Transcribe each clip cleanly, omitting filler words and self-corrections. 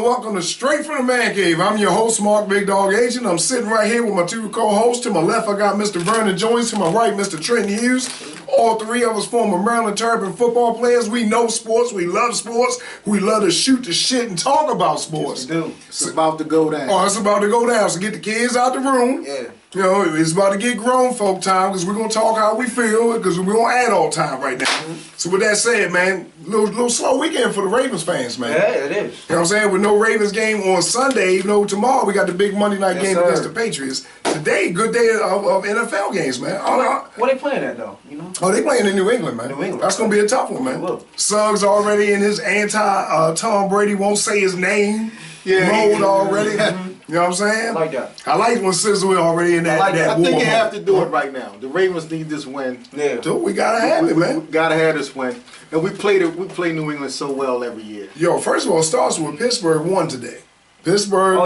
welcome to Straight from the Man Cave. I'm your host, Mark Big Dog Agent. I'm sitting right here with my two co-hosts. To my left, I got Mr. Vernon Jones. To my right, Mr. Trenton Hughes. All three of us former Maryland Terrapin football players. We know sports. We love sports. We love to shoot the shit and talk about sports. Yes, we do. It's about to go down. Oh, it's about to go down. So get the kids out the room. Yeah. You know, it's about to get grown folk time because we're going to talk how we feel because we're going to adult time right now. So with that said, man, little slow weekend for the Ravens fans, man. Yeah, it is. You know what I'm saying? With no Ravens game on Sunday, even though tomorrow we got the big Monday night game against the Patriots. Today, good day of NFL games, man. What they playing at, though? You know? Oh, they playing in New England, man. New England. That's going to be a tough one, man. Suggs already in his anti-Tom Brady, won't say his name mode already. You know what I'm saying? I like that. I like when Sizzle already in that. I think you have to do it right now. The Ravens need this win. Yeah. Dude, we gotta have it, man. We gotta have this win. And we play New England so well every year. Yo, first of all, it starts with Pittsburgh won today. Pittsburgh,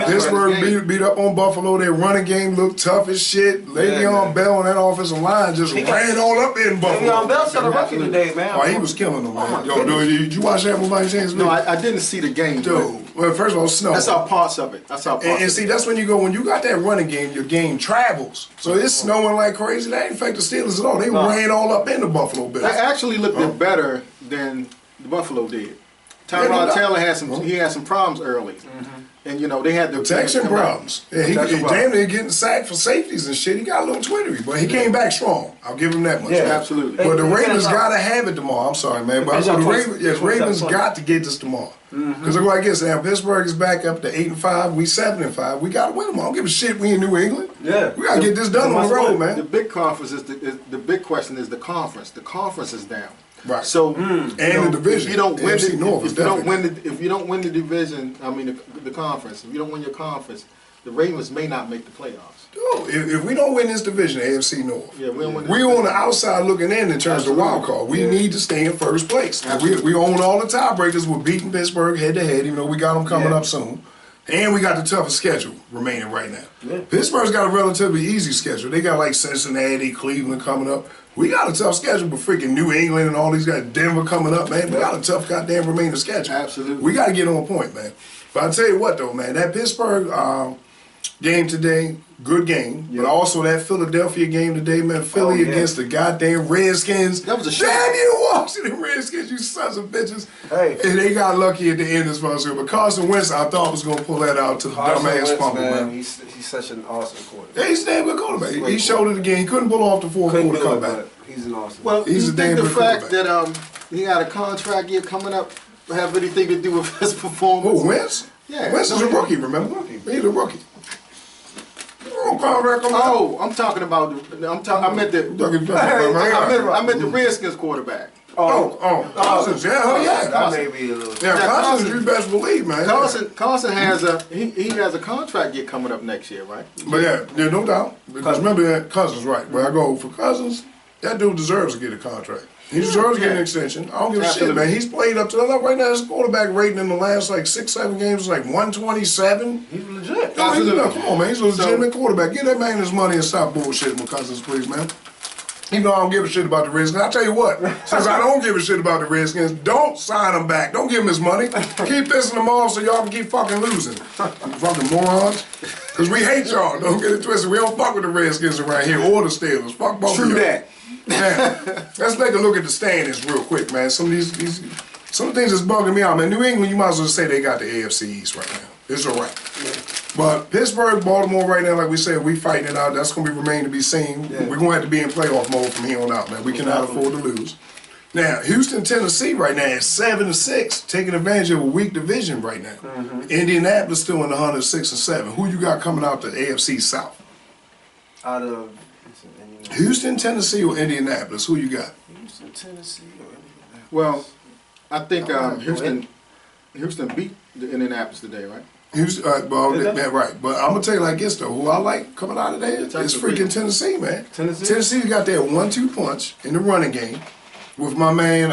Pittsburgh beat up on Buffalo. Their running game looked tough as shit. Le'Veon Bell on that offensive line just ran all up in Buffalo. Le'Veon Bell set a record today, man. Oh, he was killing them, man. Yo, did you watch that with my chance? No, I didn't see the game. Dude, well, first of all, snow. That's our parts of it. And see, that's when you got that running game, your game travels. So it's snowing like crazy. That ain't affect the Steelers at all. They ran all up in the Buffalo Bills. They actually looked better than the Buffalo did. Tyrod Taylor had some problems early. And you know, they had the protection problems. Yeah, he damn near getting sacked for safeties and shit. He got a little twittery, but he came back strong. I'll give him that much. Yeah, absolutely. But the Ravens gotta have it tomorrow. I'm sorry, man. But the Ravens got to get this tomorrow. Because look like this, now Pittsburgh is back up to 8-5. We 7-5. We gotta win tomorrow. I don't give a shit. We in New England. Yeah. We gotta get this done on the road, man. The big conference is the big question is the conference. The conference is down. Right. So and the division. If you don't win if you don't win the division, I mean the conference. If you don't win your conference, the Ravens may not make the playoffs. Dude, if we don't win this division, AFC North, we on the outside looking in terms of wild card. We need to stay in first place. We own all the tiebreakers. We're beating Pittsburgh head to head, even though we got them coming up soon. And we got the toughest schedule remaining right now. Yeah. Pittsburgh's got a relatively easy schedule. They got like Cincinnati, Cleveland coming up. We got a tough schedule, but freaking New England and all these guys, Denver coming up, man. We got a tough goddamn remaining schedule. Absolutely. We got to get on point, man. But I'll tell you what, though, man, that Pittsburgh game today, good game. But also that Philadelphia game today, man, Philly against the goddamn Redskins. That was a shame. Damn you, Washington Redskins, you sons of bitches. Hey. And they got lucky at the end of this one. But Carson Wentz, I thought was going to pull that out to the dumbass fumble, man. He's such an awesome quarterback. Yeah, he's a damn good quarterback. He showed it again. He couldn't pull off the fourth quarter comeback. He's an awesome. Well, he's a damn the good fact quarterback. that he had a contract year coming up have anything to do with his performance? Who, Wentz? Yeah. Wentz is a rookie, remember? He's a rookie. Oh, I'm talking about. I meant the Redskins quarterback. Cousins, yeah. That may be a little. Yeah, Cousins, you best believe, man. Carson has he has a contract year coming up next year, right? But yeah, no doubt. Because remember that Cousins, right? Where I go for Cousins, that dude deserves to get a contract. He deserves to get an extension. I don't give a shit, man. He's played up to right now. His quarterback rating in the last like 6-7 games is like 127. He's legit. Come on, man. He's a legitimate quarterback. Give that man his money and stop bullshitting with Cousins, please, man. Even though I don't give a shit about the Redskins. I'll tell you what, since I don't give a shit about the Redskins, don't sign him back. Don't give him his money. Keep pissing them off so y'all can keep fucking losing. You fucking morons. Because we hate y'all. Don't get it twisted. We don't fuck with the Redskins around here or the Steelers. Fuck both of y'all. True that. Man, let's take a look at the standings real quick, man. Some of these things that's bugging me out, man. New England, you might as well say they got the AFC East right now. It's all right. But Pittsburgh, Baltimore right now, like we said, we fighting it out. That's going to remain to be seen. We're going to have to be in playoff mode from here on out, man. We cannot afford to lose. Now, Houston, Tennessee right now is 7-6, taking advantage of a weak division right now. Indianapolis still in the 106-7. Who you got coming out the AFC South? Out of Houston, Tennessee, or Indianapolis? Who you got? Houston, Tennessee, or Indianapolis? Well, I think Houston beat the Indianapolis today, right? Houston, right. But I'm gonna tell you like this though, who I like coming out of there is freaking Tennessee, man. Tennessee got that 1-2 punch in the running game with my man.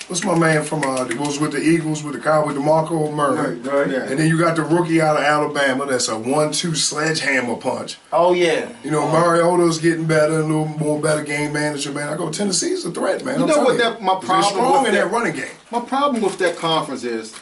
What's my man from? Was with the Eagles with the Cowboys, DeMarco Murray. Right. Yeah. And then you got the rookie out of Alabama. That's a 1-2 sledgehammer punch. Oh yeah. You know, Mariota's getting better, a little more better game manager, man. I go Tennessee's a threat, man. You know what? My problem strong in that running game. My problem with that conference is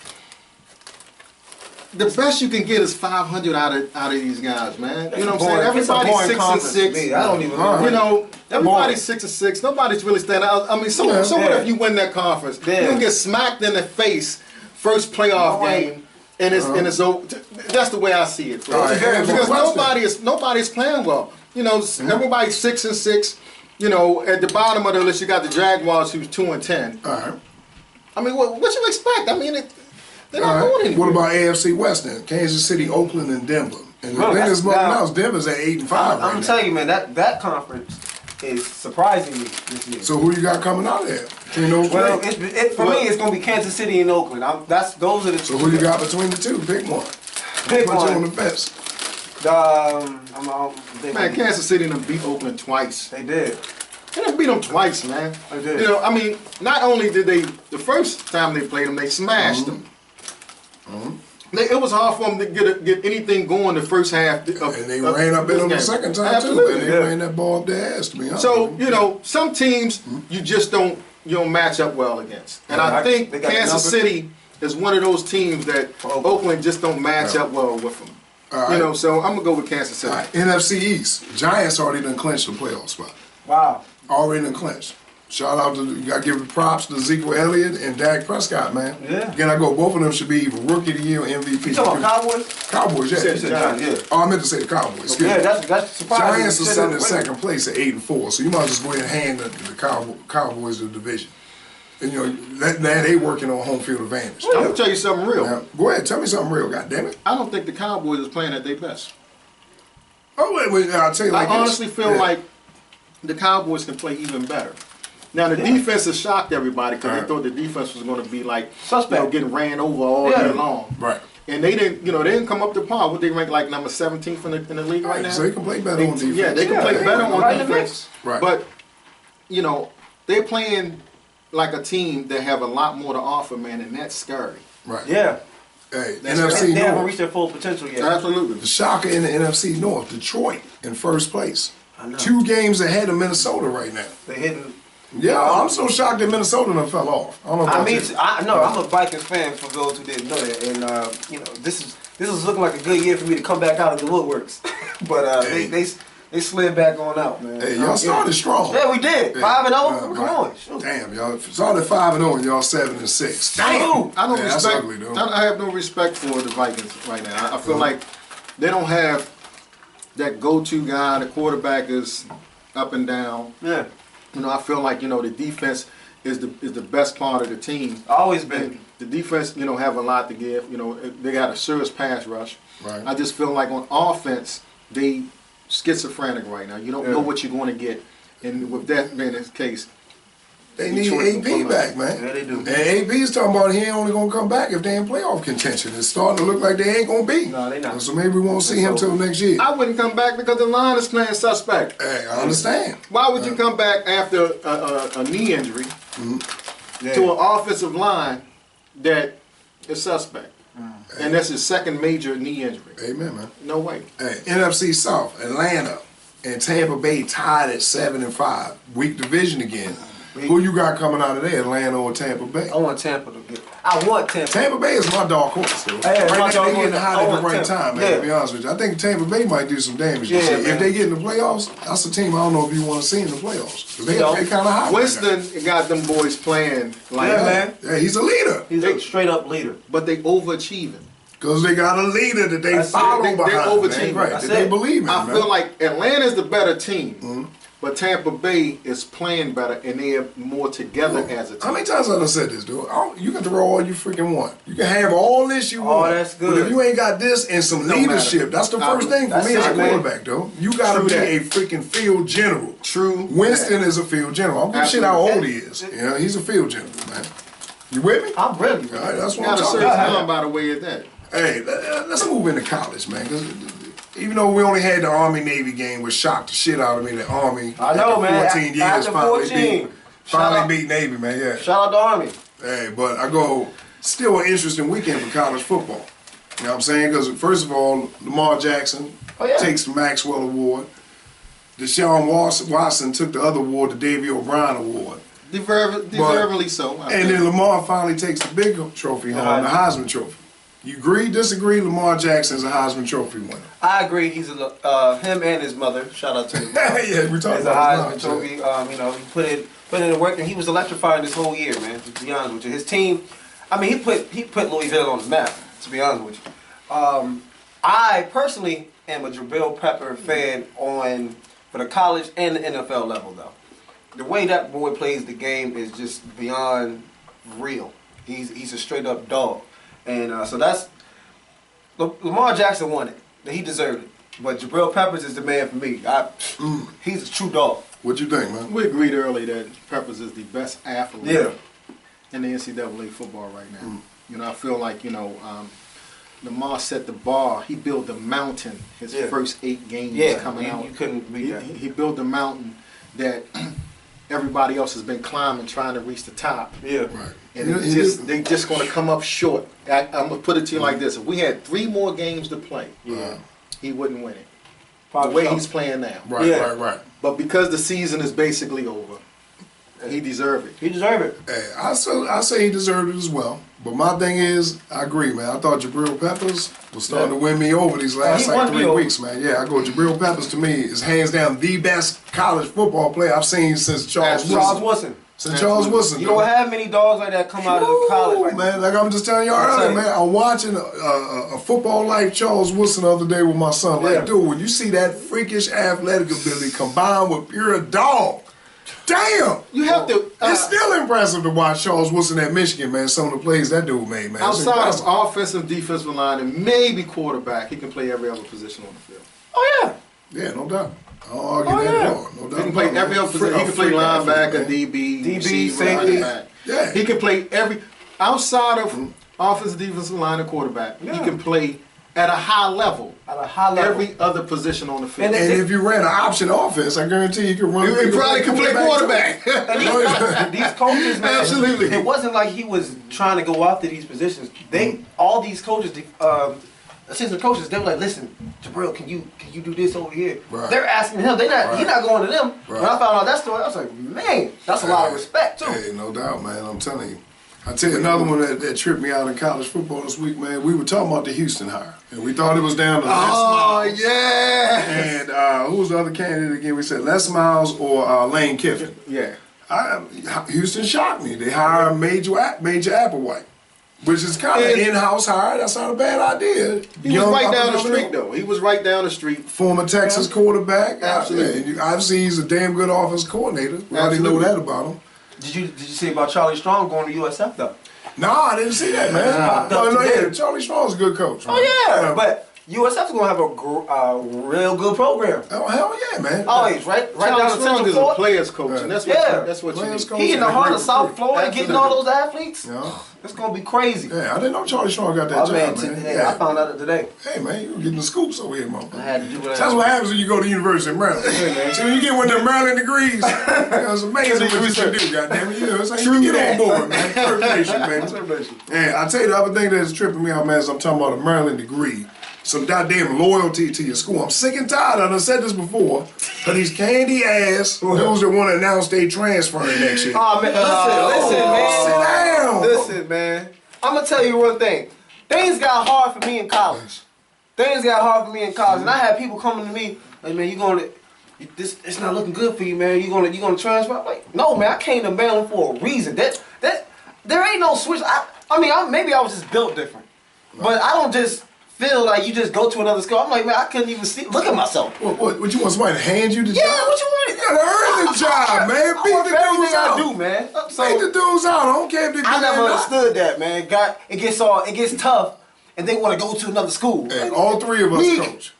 the best you can get is 500 out of these guys, man. You know what I'm saying? Boring. It's a Everybody's boring 6 and conference to 6. me. I don't even You know, everybody's Boring. 6 and 6. Nobody's really standing out. I mean, so what Yeah. if you win that conference? Yeah. You don't get smacked in the face first playoff No way. game, and it's over. That's the way I see it. All right, Because Western. nobody's playing well. You know, everybody's 6 and 6. You know, at the bottom of the list, you got the Jaguars, who's 2 and 10. All right. I mean, what you expect? I mean, they're not All going right. anywhere. What about AFC West then? Kansas City, Oakland, and Denver. And the Bro, thing that's is, more now- else, Denver's at 8 and 5 I'm right gonna now. tell you, man, that conference is surprising me this year. So who you got coming out of there? Between those Well, three? for me, it's gonna be Kansas City and Oakland. Those are the So who you got between the two? Pick one. Pick Put you on one. the fence. Man, Kansas City done beat Oakland twice. They did. They done beat them twice, man. They did. You know, I mean, not only did they, the first time they played them, they smashed them. It was hard for them to get anything going the first half. And they ran up in them the second time Absolutely. too. And they ran that ball up their ass, to be honest. So, with you know, some teams you just don't match up well against. And I think They got Kansas numbers. City is one of those teams that Oakland just don't match up well with them. All right. You know, so I'm going to go with Kansas City. All right, NFC East. Giants already done clinched the playoff spot. Wow. Already done clinched. Shout out to, you got to give props to Ezekiel Elliott and Dak Prescott, man. Yeah. Again, I go, both of them should be either Rookie of the Year or MVP. You talking about Cowboys? Cowboys, yeah. You said Giants. Yeah. Oh, I meant to say the Cowboys. Excuse Yeah, me. that's surprising. Giants are Shit, sitting in wait. second place at 8-4, so you might just go ahead and hand the Cowboys the division. And you know, now they working on home field advantage. I'm going to tell you something real. Now, go ahead, tell me something real, goddammit. I don't think the Cowboys is playing at their best. Oh, wait, I'll tell you like I this. honestly feel Yeah. like the Cowboys can play even better. Now the defense has shocked everybody because they thought the defense was going to be like Suspect. getting ran over all Yeah. year long. Right. And they didn't come up to par. What they rank like number 17th in the league right Right, now. so they can play better on defense. Yeah, they can Yeah, play they better can on right in the defense. mix. Right. But you know they're playing like a team that have a lot more to offer, man, and that's scary. Right. Yeah. Hey, That's NFC They haven't North. reached their full potential yet. Absolutely. The shocker in the NFC North, Detroit in first place. I know. 2 games ahead of Minnesota right now. They hitting. Yeah, I'm so shocked that Minnesota done fell off. I don't know about you. I know I'm a Vikings fan for those who didn't know that, and you know this is looking like a good year for me to come back out of the woodworks, but Hey. they slid back on out, man. Hey, y'all started strong. Yeah, we did. 5-0. Come right. on. Shoot. Damn, y'all started 5-0 and y'all 7-6. Damn. I I don't Yeah, that's respect. ugly, dude. I have no respect for the Vikings right now. I feel like they don't have that go-to guy. The quarterback is up and down. Yeah. You know, I feel like the defense is the best part of the team. Always been. And the defense, have a lot to give. They got a serious pass rush. Right. I just feel like on offense, they schizophrenic right now. You don't know what you're going to get, and with that being the case, They need Detroit will AP come back, out. man. Yeah, they do. And AP's talking about he ain't only gonna come back if they in playoff contention. It's starting to look like they ain't gonna be. No, they not. So maybe we won't see him It's till over. next year. I wouldn't come back because the line is playing suspect. Hey, I understand. Why would you come back after a knee injury Yeah. to an offensive line that is suspect? And that's his second major knee injury. Amen, man. No way. Hey, NFC South, Atlanta and Tampa Bay tied at 7-5. Weak division again. Who you got coming out of there, Atlanta or Tampa Bay? I want Tampa to get. I want Tampa. Tampa Bay is my dark horse, though. Hey, right my now, dark they getting horse. hot I at the want right Tampa. time, man, Yeah. to be honest with you. I think Tampa Bay might do some damage this Yeah, year. man. If they get in the playoffs, that's a team I don't know if you want to see in the playoffs. 'Cause they You know, kind of hot. Winston got them boys playing like Yeah, that, man. Yeah, he's a leader. He's a straight up leader. but they overachieving. Because they got a leader that they That's it. follow They're behind. overachieving. Man. Right, That's that they it. believe in, I man. feel like Atlanta's the better team, but Tampa Bay is playing better and they are more together as a team. How many times have I said this, dude? You can throw all you freaking want. You can have all this you want. that's But if good. you ain't got this and some No leadership, matter. that's the first thing for That's me as a it, man. quarterback, though. You got to True be that. a freaking field general. True. Winston is a field general. I don't give a shit how old Absolutely. he is. You know, he's a field general, man. You with me? I'm ready. All right, that's what Got I'm a talking certain about. time by the way of that. Hey, let's move into college, man. 'Cause even though we only had the Army-Navy game, which shocked the shit out of me, the Army, I know, after man. 14 years, After finally 14. Shout out- beat Navy, man, yeah. Shout out to Army. Hey, but I go, still an interesting weekend for college football. You know what I'm saying? Because first of all, Lamar Jackson Oh, yeah. takes the Maxwell Award. Deshaun Watson took the other award, the Davy O'Brien Award. Deservedly so. I And think. then Lamar finally takes the big trophy home, the Heisman Trophy. You agree, disagree? Lamar Jackson's a Heisman Trophy winner. I agree. He's him and his mother. Shout out to his mother. Yeah, we talking He's a about Heisman his mom, Trophy. You know, he put in the work, and he was electrifying this whole year, man. To be honest with you, his team. I mean, he put Louisville on the map. To be honest with you, I personally am a Jabril Pepper fan for the college and the NFL level, though. The way that boy plays the game is just beyond real. He's a straight up dog. And so that's Lamar Jackson won it. He deserved it. But Jabril Peppers is the man for me. He's a true dog. What you think, man? We agreed early that Peppers is the best athlete Yeah. in the NCAA football right now. You know, I feel like, Lamar set the bar. He built the mountain his first 8 games coming out. You couldn't beat that. He built the mountain that everybody else has been climbing, trying to reach the top. Yeah. Right. And they just going to come up short. I'm going to put it to you like this. If we had 3 more games to play, he wouldn't win it. The way he's playing now. Right, right. But because the season is basically over, he deserved it. He deserved it. Hey, I say he deserved it as well. But my thing is, I agree, man. I thought Jabril Peppers was starting to win me over these last he won 3 me weeks, man. Yeah, I go Jabril Peppers to me is hands down the best college football player I've seen since Charles Wilson. Since Charles Wilson. You don't have many dogs like that come out of college. Like man, like I'm just telling y'all earlier, man. I'm watching a football like Charles Wilson the other day with my son. Like, dude, when you see that freakish athletic ability combined with pure dog, damn! You have to. It's still impressive to watch Charles Wilson at Michigan, man. Some of the plays that dude made, man. Outside of offensive, defensive line, and maybe quarterback, he can play every other position on the field. Oh yeah. Yeah, no doubt. I don't argue that at all. No doubt. He can play every other position. He can play linebacker, DB, receiver, safety. Yeah. He can play every outside of offensive, defensive line, and quarterback. He can play at a high level. Every other position on the field. And if you ran an option offense, I guarantee you could run. He probably could play quarterback. These coaches, man, Absolutely. It wasn't like he was trying to go after these positions. All these coaches, assistant coaches, they were like, listen, Jabril, can you do this over here? Right. They're asking him. He's not going to them. Right. When I found out that story, I was like, man, that's a lot of respect too. Hey, no doubt, man. I'm telling you. I tell you another one that tripped me out in college football this week, man. We were talking about the Houston hire, and we thought it was down to Les Miles. Yeah. And who was the other candidate again? We said Les Miles or Lane Kiffin. Yeah. Houston shocked me. They hired Major Applewhite, which is kind of in-house hire. That's not a bad idea. He was right down the street, though. He was right down the street. Former Texas quarterback. Absolutely. Yeah, obviously, he's a damn good offense coordinator. We already know that about him. Did you see about Charlie Strong going to USF though? No, I didn't see that, man. Yeah, Charlie Strong's a good coach. Man. Oh yeah, but USF's gonna have a real good program. Oh hell yeah, man. Always right down Charlie to Strong Central is a Florida. players coach, and that's what you need. He in the heart of South Florida, Absolutely. getting all those athletes. Yeah. It's gonna be crazy. Yeah, I didn't know Charlie Strong got that Oh job, man, man. today, I found out today. Hey man, you were getting the scoops over here, motherfucker. I had to do what I That's had. what happens when you go to University of Maryland. So when you get one of them Maryland degrees, it's amazing what you can do, goddammit. You know, it's like you get on board, man. First Nation, man. And I tell you the other thing that's tripping me out, man, is I'm talking about a Maryland degree. Some goddamn loyalty to your school. I'm sick and tired. I've said this before, but these candy ass dudes that want to announce they transferring next year. Oh man, listen, man. Sit down. Listen, man. I'm gonna tell you one thing. Things got hard for me in college. And I had people coming to me like, man, it's not looking good for you, man. You gonna transfer? I'm like, no, man. I came to Maryland for a reason. That there ain't no switch. Maybe I was just built different, but I don't just feel like you just go to another school. I'm like, man, I couldn't even look at myself. What you want somebody to hand you the job? Yeah, what you want? You gotta earn the job, man. Beat the dudes out. I do, man. Beat the dudes out. I don't care if they I never understood that, man. It gets tough, and they want to go to another school. And all three of us coach.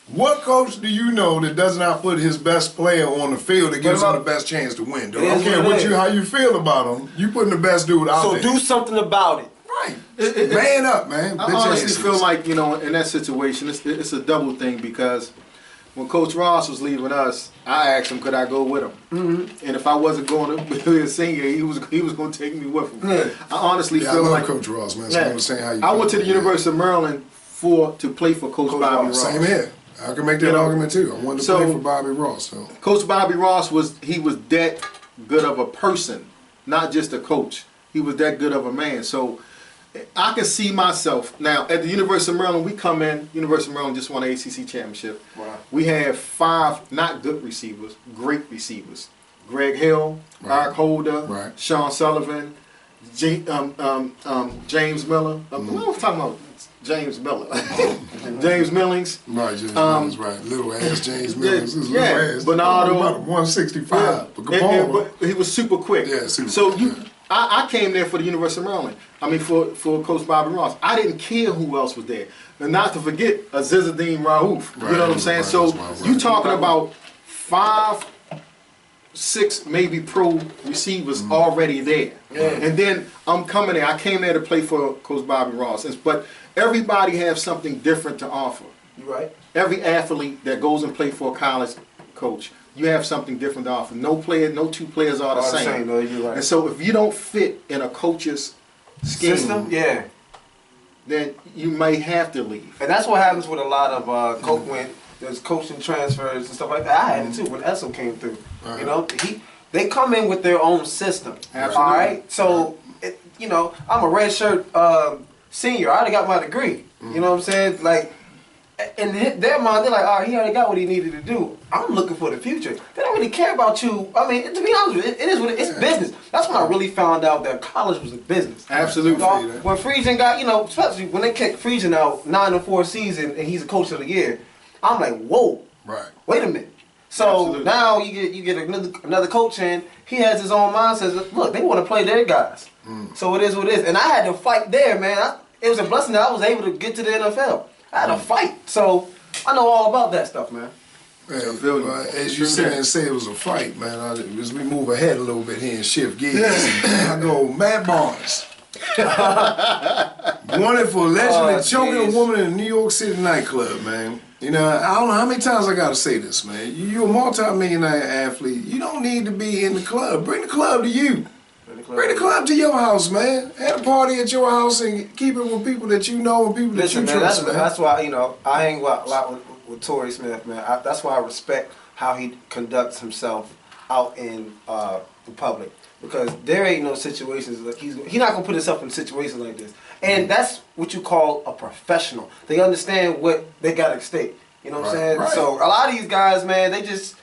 What coach do you know that does not put his best player on the field that gives him the best chance to win? Dude? I don't care how you feel about him. You putting the best dude out there. So do something about it. Right. Man up, man. I honestly feel like, in that situation, it's a double thing because when Coach Ross was leaving us, I asked him, could I go with him? Mm-hmm. And if I wasn't going to be a senior, he was going to take me with him. Yeah. I honestly I feel love like Coach Ross, man. So I understand how you I feel. went to the University of Maryland to play for Coach Bobby Ross. Same here. I can make that argument too. I wanted to play for Bobby Ross. So. Coach Bobby Ross was that good of a person, not just a coach. He was that good of a man. So I can see myself now at the University of Maryland. We come in. University of Maryland just won an ACC championship. Wow. We have 5 not good receivers, great receivers. Greg Hill, Right. Eric Holder, Right. Sean Sullivan, James Miller. What was I talking about? James Miller. James Millings. Right, James Millings, right. Little ass James Millings. This yeah, little ass. Bernardo. About 165. Yeah. But But he was super quick. Yeah, super so quick, you, yeah. I came there for the University of Maryland. I mean, for Coach Bobby Ross. I didn't care who else was there. And not to forget Azizuddin Raouf. Right, You know what I'm saying? right, So right. you talking about 5, 6 maybe pro receivers already there. And then I'm coming there. I came there to play for Coach Bobby Ross. But everybody has something different to offer. You right? Every athlete that goes and play for a college coach, you have something different to offer. No 2 players are the All the same. same, no, you're right. And so if you don't fit in a coach's scheme, System, yeah. then you may have to leave. And that's what happens with a lot of coach when there's coaching transfers and stuff like that. I had it too when Esso came through. Right. You know, they come in with their own system. Absolutely. All right, so you know, I'm a red shirt senior. I already got my degree. You know what I'm saying? Like, in their mind, they're like, all right, he already got what he needed to do. I'm looking for the future. They don't really care about you. I mean, to be honest with you, it is what it's business. That's when I really found out that college was a business. Absolutely. So, when Friesen got, you know, especially when they kicked Friesen out 9-4 season and he's a coach of the year, I'm like, whoa, Right. wait a minute. So Absolutely. now you get another coach in. He has his own mindset. Look, they want to play their guys. So it is what it is. And I had to fight there, man. It was a blessing that I was able to get to the NFL. I had to fight. So I know all about that stuff, man. Hey, feel you. as you said and say it was a fight, man. As we move ahead a little bit here and shift gears, I go, Matt Barnes. Wanted for allegedly Oh, choking a jeez. woman in a New York City nightclub, man. You know, I don't know how many times I gotta say this, man. You're a multi-millionaire athlete. You don't need to be in the club. Bring the club to you. Bring the club to your house, man. Have a party at your house and keep it with people that you know and people Listen, that man, you trust, man. that's why, you know, I hang a lot with Torrey Smith, man. That's why I respect how he conducts himself out in the public. Because there ain't no situations like he's not gonna put himself in situations like this. And that's what you call a professional. They understand what they got at stake. You know what I'm Right, saying? right. So a lot of these guys, man, they just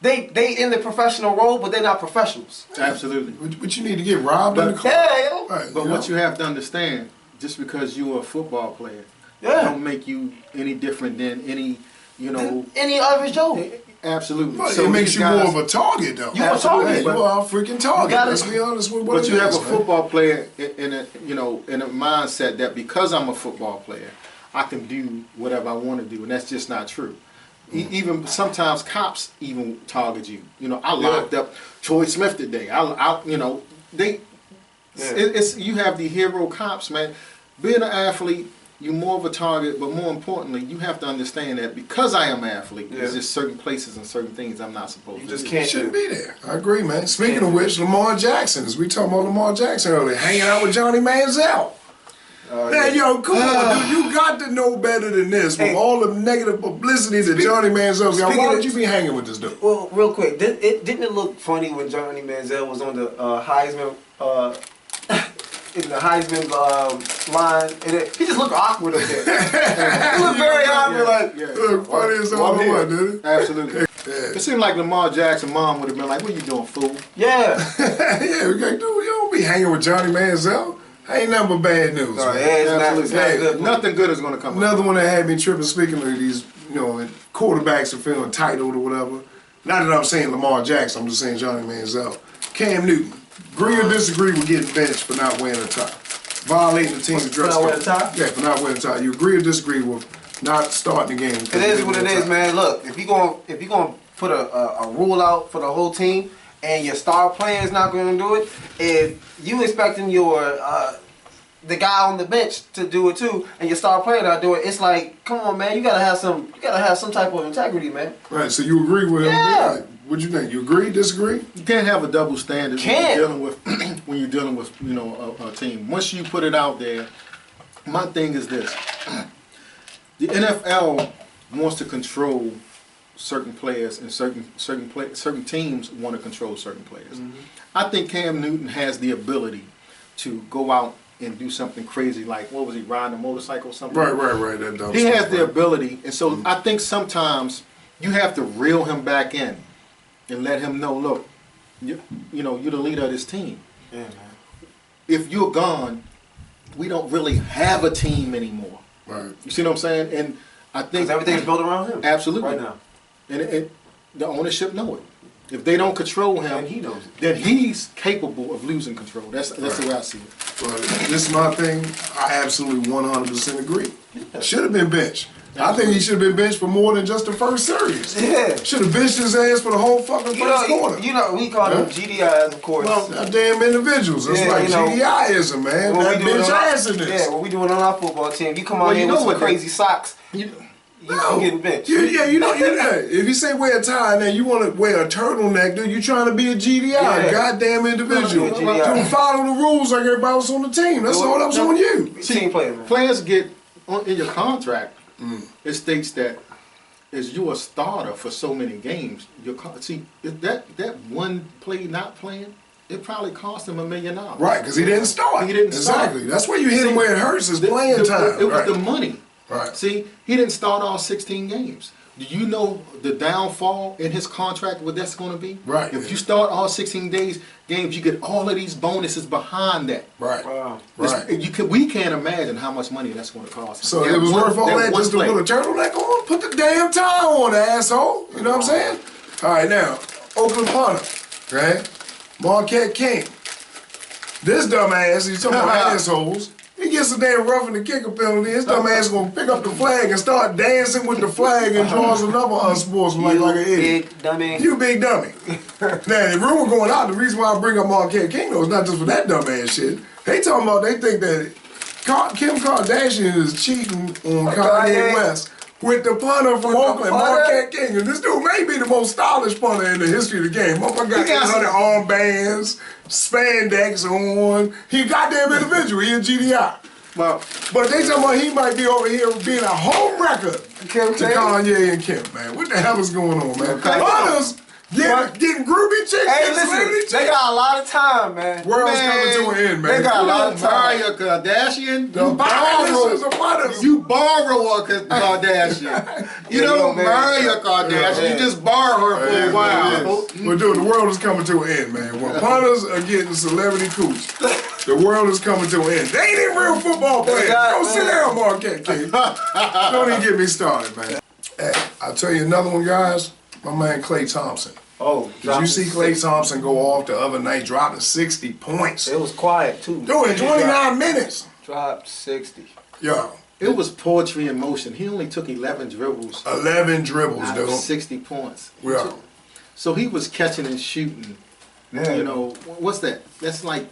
they in the professional role, but they're not professionals. Absolutely. But you need to get robbed in the But- club. Yeah, yo. Right, But you what know? you have to understand, just because you're a football player, Yeah. don't make you any different than any, you know. Any average Joe. Absolutely. But So it makes these you guys- more of a target, though. You a Absolutely, target, Hey, you but- are a freaking target. gotta- Let's be honest with what But it you have is, a man. football player in a in a mindset that because I'm a football player, I can do whatever I want to do, and that's just not true. Even sometimes cops even target you. You know, I locked up Troy Smith today. I you know they. Yeah. It's you have the hero cops, man. Being an athlete, you're more of a target, but more importantly, you have to understand that because I am an athlete, Yeah. there's just certain places and certain things I'm not supposed You to just do. can't Shouldn't do. be there. I agree, man. Speaking of which, Lamar Jackson, as we talking about Lamar Jackson earlier, hanging out with Johnny Manziel. Man, yo, come on, dude. You got to know better than this. With Hey. all the negative publicity that Johnny Manziel's got, speaking why of- would you be hanging with this dude? Well, real quick, didn't it look funny when Johnny Manziel was on the Heisman in the Heisman line? And he just looked awkward up there. He looked very awkward, like. Yeah. Look, funny as all Well, I'm what, here. did it? Absolutely. Yeah. It seemed like Lamar Jackson's mom would have been like, "What you doing, fool?" Yeah. Yeah, we got dude, you don't be hanging with Johnny Manziel. Ain't nothing but bad news, Sorry, man. yeah, it's not Absolutely. good. Nothing good is going to come Another out. one that had me tripping, speaking of these, you know, quarterbacks are feeling entitled or whatever. Not that I'm saying Lamar Jackson, I'm just saying Johnny Manziel. Cam Newton, agree or disagree with getting benched for not wearing a tie? Violating the team's dress not wearing code. a tie? Yeah, for not wearing a tie. You agree or disagree with not starting the game? It is what it is, man. Look, if you gonna put a rule out for the whole team, and your star player is not going to do it, if you expecting your the guy on the bench to do it too, and your star player not do it, it's like, come on, man, you gotta have some type of integrity, man. Right, so you agree with him? Yeah. What you think? You agree, disagree? You can't have a double standard Can't. when you're dealing with you know a team. Once you put it out there, my thing is this: the NFL wants to control certain players, and certain teams want to control certain players. I think Cam Newton has the ability to go out and do something crazy like, what was he, riding a motorcycle or something? Right. That dumb He stuff, has the right. ability, and so I think sometimes you have to reel him back in and let him know, look, you know, you're the leader of this team. Yeah, man. If you're gone, we don't really have a team anymore. Right. You see what I'm saying? And I think Because everything's built around him. Absolutely. Right now. and the ownership know it. If they don't control him, And he knows it. then he's capable of losing control. That's the way I see it. But this is my thing. I absolutely 100% agree. Should have been benched. I think he should have been benched for more than just the first series. Yeah. Should have benched his ass for the whole fucking first quarter. We call them GDIs, of course. Well, goddamn individuals. It's Yeah, like you know, GDIism, man. What That we doing bench on our- assiness. Yeah, what we doing on our football team. You come Well, out you here know with some what they- crazy socks, You- you getting benched. You know, if you say wear a tie, now you want to wear a turtleneck, dude, you trying to be a GDI, Yeah. goddamn individual. You wanna be a GDI. You follow the rules like everybody else on the team. That's all that's on you. Team player, man. Players get in your contract. It states that as you a starter for so many games, if that one play not playing, it probably cost him $1 million. Right, because he didn't start. He didn't start. Exactly. That's where you hit him where it hurts is playing time. It was right. the money. Right. See, he didn't start all 16 games. Do you know the downfall in his contract, what that's going to be? Right. If you start all 16 games, you get all of these bonuses behind that. Right. Wow. Right. We can't imagine how much money that's going to cost him. So it was worth all that one just to play. put a turtleneck on? Put the damn tie on, asshole. You know what I'm saying? All right, now, Oakland punter, right? Marquette King. This dumbass, he's talking about assholes. He gets a damn roughing the kicker penalty. His dumb ass gonna pick up the flag and start dancing with the flag and draws another unsportsmanlike like an idiot. Big dummy. You big dummy. Now, the rumor going out, the reason why I bring up Marquette King, though, is not just for that dumb ass shit. They talking about, they think that Kim Kardashian is cheating on Kanye West with the punter from Oakland, Marquette King. And this dude may be the most stylish punter in the history of the game. Motherfucker got 800 armbands, spandex on. He a goddamn individual. He a GDI. Well, But they talking about he might be over here being a home record to Kanye and Kim, man. What the hell is going on, man? Punters getting groovy chicks, Hey, getting celebrity listen, chicks. they got a lot of time, man. World's coming to an end, man. They got a lot of time. Mariah Kardashian, The violence is upon us. you borrow a Kardashian. You Yeah, don't man. marry a Kardashian. Yeah. You just borrow her for a while. But dude, the world is coming to an end, man. When punters are getting celebrity cooch, the world is coming to an end. They ain't even real football players. got- Go sit down, Marquette King. Don't even get me started, man. Hey, I'll tell you another one, guys. My man Klay Thompson. Oh, Did you see Klay Thompson go off the other night dropping 60 points? It was quiet too. Dude, in 29 minutes. Dropped 60. Yo, It was poetry in motion. He only took 11 dribbles 11 dribbles, out of dude. 60 points. Yeah. So he was catching and shooting. You know, what's that? That's like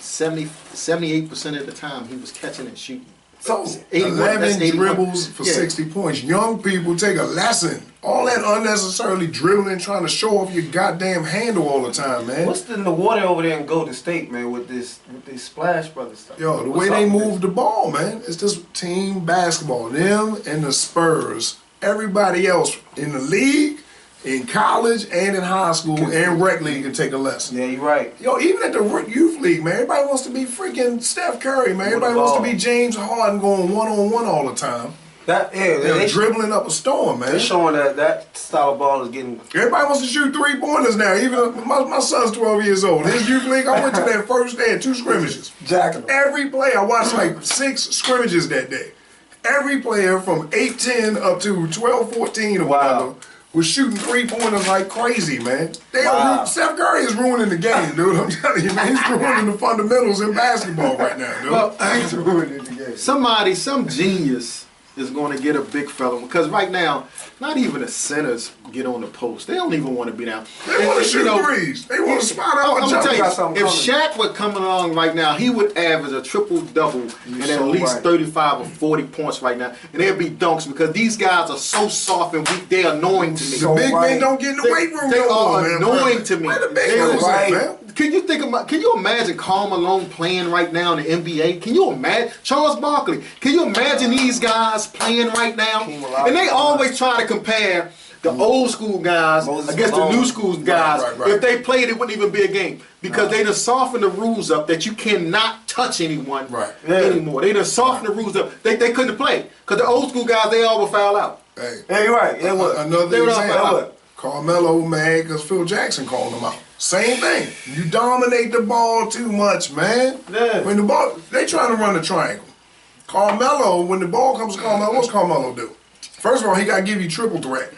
78% of the time he was catching and shooting. So 81, that's 11 81. dribbles for Yeah. 60 points. Young people take a lesson. All that unnecessarily dribbling, trying to show off your goddamn handle all the time, man. What's in the water over there in Golden State, man, with this Splash Brothers stuff? Yo, the What's way they up with move the ball, man, it's just team basketball. Them and the Spurs. Everybody else in the league, in college, and in high school, and rec league can take a lesson. this? Yeah, you're right. Yo, even at the youth league, man, everybody wants to be freaking Steph Curry, man. Everybody wants to be James Harden going one-on-one all the time. They're dribbling up a storm, man. They're showing that style of ball is getting. Everybody wants to shoot three-pointers now. Even my son's 12 years old. His youth league, I went to that first day, 2 scrimmages. Jacking them. Every play, I watched like 6 scrimmages that day. Every player from 8-10 up to 12-14 or whatever was shooting three-pointers like crazy, man. Steph Curry is ruining the game, dude. I'm telling you, man. He's ruining the fundamentals in basketball right now, dude. Well, He's ruining the game. some genius is going to get a big fella because right now, not even the centers get on the post. They don't even want to be down. They want to shoot threes. They want to spot out I'm and gonna jump. tell you, got something if coming. Shaq would come along right now, he would average a triple-double and at so least right. 35 or 40 points right now. And they'd be dunks because these guys are so soft and weak, they're annoying to me. The big men don't get in the weight room They no more, are man. annoying to me. Where the big They men are at, man? Can you imagine Karl Malone playing right now in the NBA? Can you imagine Charles Barkley? Can you imagine these guys playing right now? And they always try to compare The old school guys Moses against the Malone. new school guys, right. if they played, it wouldn't even be a game because they done softened the rules up that you cannot touch anyone anymore. They done softened the rules up. They couldn't play because the old school guys, they all would foul out. Hey, Yeah, you're right. Yeah, what? another They were all example. foul out. Carmelo mad because Phil Jackson called him out. Same thing. You dominate the ball too much, man. Yeah. When the ball, they trying to run the triangle. Carmelo, when the ball comes to Carmelo, what's Carmelo do? First of all, he got to give you triple threat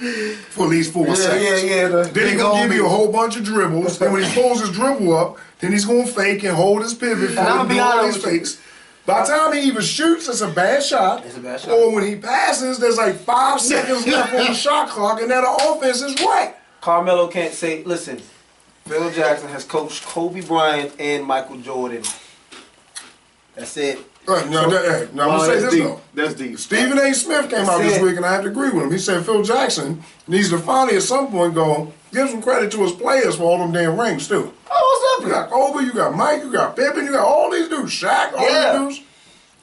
for at least 4 seconds. Yeah. Then he gonna give you a whole bunch of dribbles. And when he pulls his dribble up, then he's gonna fake and hold his pivot for I'ma him be to do all honest these with you. fakes. By the time he even shoots, it's a bad shot. It's a bad shot. Or when he passes, there's like 5 seconds left on the shot clock, and now the offense is right. Carmelo can't say, listen, Phil Jackson has coached Kobe Bryant and Michael Jordan. That's it. Now, I'm gonna say that's this deep. though. That's deep. Stephen A. Smith came out That's this it. week, and I have to agree with him. He said Phil Jackson needs to finally at some point go give some credit to his players for all them damn rings too. Oh, You what's got up Kobe, you got Mike, you got Pippen, you got all these dudes, Shaq, all Yeah. these dudes.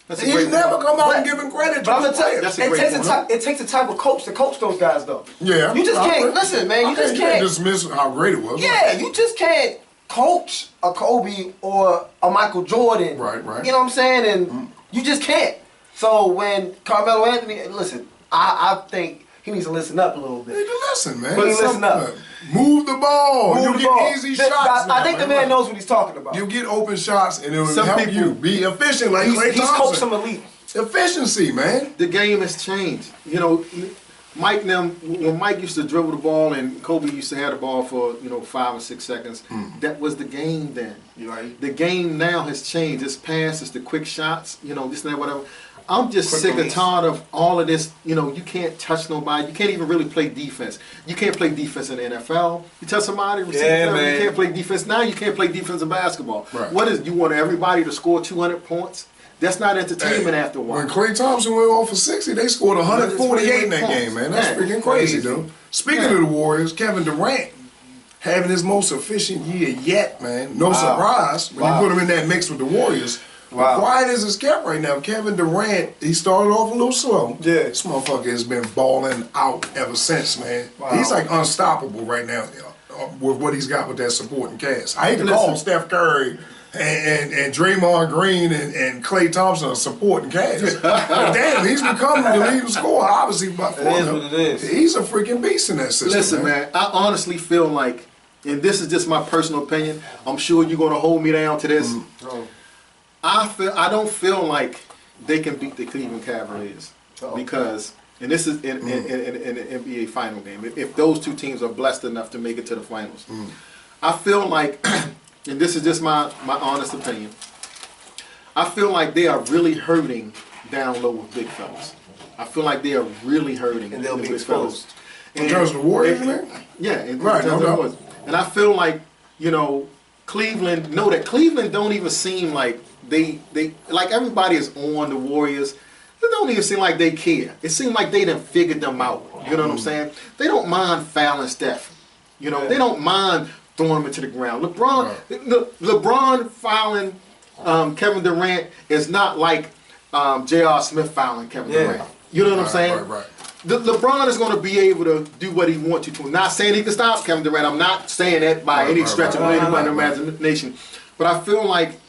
That's a He's great never point. come out and given credit to But I'm his gonna tell you, players. That's a great point. it takes a type of coach to coach those guys, though. Yeah. You just can't, listen, man, you just can't. dismiss how great it was. Yeah, you just can't coach a Kobe or a Michael Jordan. Right. You know what I'm saying? And you just can't. So when Carmelo Anthony, listen, I think he needs to listen up a little Hey, bit. listen, man. But listen up. Move the ball. Move you the get ball. easy Th- shots. I think the man knows what he's talking about. You get open shots, and it'll Some help people- you be efficient, like Klay He's coached Thompson. some elite. Efficiency, man. The game has changed. You know, Mike them when Mike used to dribble the ball and Kobe used to have the ball for 5 or 6 seconds. That was the game then. Right. The game now has changed. It's pass. It's the quick shots. This and that, whatever. I'm just Quick sick and release. tired of all of this. You can't touch nobody. You can't even really play defense. You can't play defense in the NFL. You touch somebody, receive Yeah, them, man. you can't play defense. Now you can't play defense in basketball. Right. What is you want everybody to score 200 points? That's not entertainment after a while. When Klay Thompson went off for 60, they scored 148 in that game, man. That's Yeah. freaking crazy, dude. Speaking of the Warriors, Kevin Durant having his most efficient year yet, man. No surprise when you put him in that mix with the Warriors. Wow. Quiet as it's kept right now. Kevin Durant, he started off a little slow. Yeah. This motherfucker has been balling out ever since, man. Wow. He's like unstoppable right now with what he's got with that supporting cast. I hate to call Steph Curry and Draymond Green and Klay Thompson a supporting cast. But damn, he's becoming the leading scorer, obviously, by far. is what it is. He's a freaking beast in that system. Listen, man, I honestly feel like, and this is just my personal opinion, I'm sure you're going to hold me down to this. I don't feel like they can beat the Cleveland Cavaliers because, and this is in an NBA final game, if those two teams are blessed enough to make it to the finals. I feel like, and this is just my honest opinion, I feel like they are really hurting down low with big fellas. I feel like they are really hurting. And they'll with be big exposed. fellas. In terms of the Warriors, man? Yeah, in Right, terms no of doubt. was. And I feel like, Cleveland, Cleveland don't even seem like they like everybody is on the Warriors. It don't even seem like they care. It seems like they done figured them out. You know what I'm saying? They don't mind fouling Steph. They don't mind throwing him into the ground. LeBron fouling Kevin Durant is not like J.R. Smith fouling Kevin Durant. You know what I'm saying? Right. LeBron is going to be able to do what he wants to. Not saying he can stop Kevin Durant. I'm not saying that by any stretch of anybody's imagination. But I feel like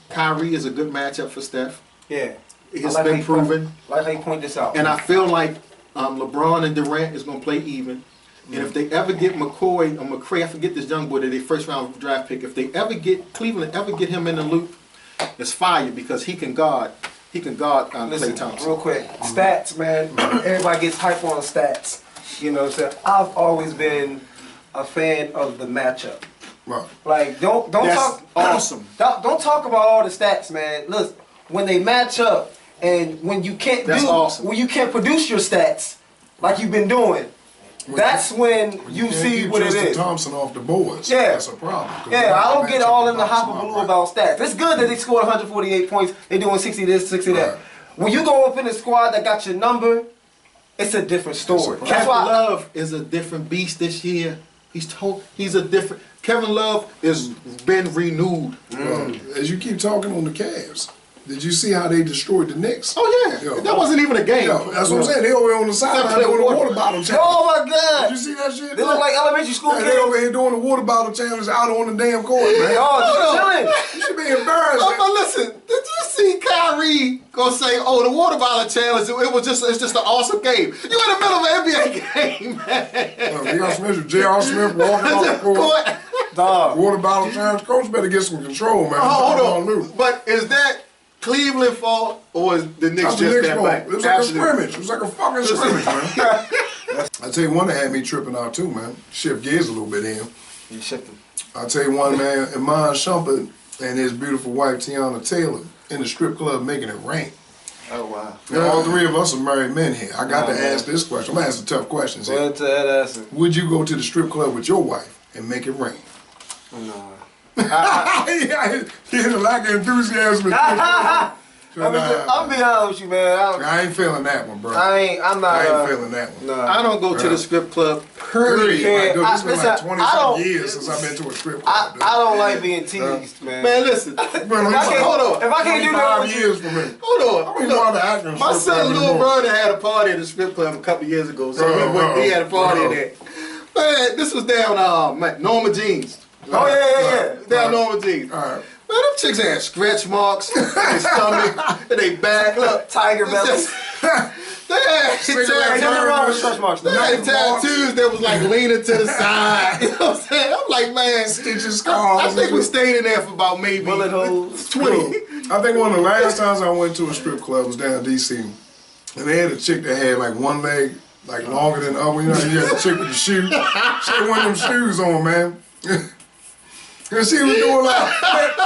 Kyrie is a good matchup for Steph. Yeah. It's I like been how you proven. like how you point this out. And I feel like LeBron and Durant is going to play even. And if they ever get McCoy or McCray, I forget this young boy that they first round draft pick. If they ever get Cleveland, ever get him in the loop, it's fire because he can guard. He can guard Listen, Klay Thompson. real quick, stats, man. Everybody gets hype on stats. You know what I'm saying? I've always been a fan of the matchup. Right. Like, don't That's talk. awesome. Don't talk about all the stats, man. Look, when they match up and when you can't That's awesome. when you can't produce your stats like you've been doing, that's when you Can't see keep what it Tristan is. Thompson off the boards. Yeah. That's a problem. 'Cause Yeah, I don't that get matchup all in the knocks him hopper out, blue right. about stats. It's good that they scored 148 points. They're doing 60 this, 60 that. Right. When you go up in a squad that got your number, it's a different story. That's That's Kevin why. Love is a different beast this year. He's a different. Kevin Love has been renewed. Well, as you keep talking on the Cavs, Did you see how they destroyed the Knicks? Oh yeah, Yo. that wasn't even a game. Yo, that's what I'm saying. They over here on the sideline playing doing the water. water bottle challenge. Oh my God! Did you see that shit? They look like elementary school Yeah, kids. they over here doing the water bottle challenge out on the damn court, man. Oh, just chilling. You should be embarrassed. Oh, but listen, did you see Kyrie go say, "Oh, the water bottle challenge"? It's just an awesome game. You in the middle of an NBA game, man. J.R. Smith, J.R. Smith walking off the court. Dog. Water bottle challenge. Coach better get some control, man. Hold on. But is that Cleveland fault or is the Knicks That's the just Knicks' that fault. bad? It was like a scrimmage. It was like a fucking scrimmage, man. I tell you one that had me tripping out too, man. Shift gears a little bit in. You shifting. I tell you one, man. Iman Shumpert and his beautiful wife Tiana Taylor in the strip club making it rain. Oh wow. Now, all three of us are married men here. I got to man. ask this question. I'm gonna ask the tough questions here. Go to that ass. Would you go to the strip club with your wife and make it rain? No. Yeah, he had a lack of enthusiasm. I'm being honest with you, man. I ain't feeling that one, bro. I'm not. I ain't feeling that one. Nah. I don't go to the strip club. Period. Yeah, Like, dude, it's been like listen, 20 I some don't- years since I've been to a strip club. I don't like being teased, man. Man, listen. Bro, Hold on. If I can't do that, 25 years for me. Hold I on. don't even know how to act in a My strip club son's little anymore. brother had a party at the strip club a couple years ago, so he had a party in there. Man, this was down Norma Jeans. Oh yeah. Down Norma Jeans. All right. Man, them chicks had stretch marks in their stomach, in their back. Look, Tiger belly. they had Ain't nothing wrong with stretch marks. They had tattoos that was like leaning to the side. You know what I'm saying? I'm like, man, Stitches, scars. I think we stayed in there for about maybe Bullet holes. 20. I think one of the last times I went to a strip club was down in D.C. And they had a chick that had like one leg like longer than the other. You know, you had the chick with the shoe. She had one of them shoes on, man. And she was doing like flips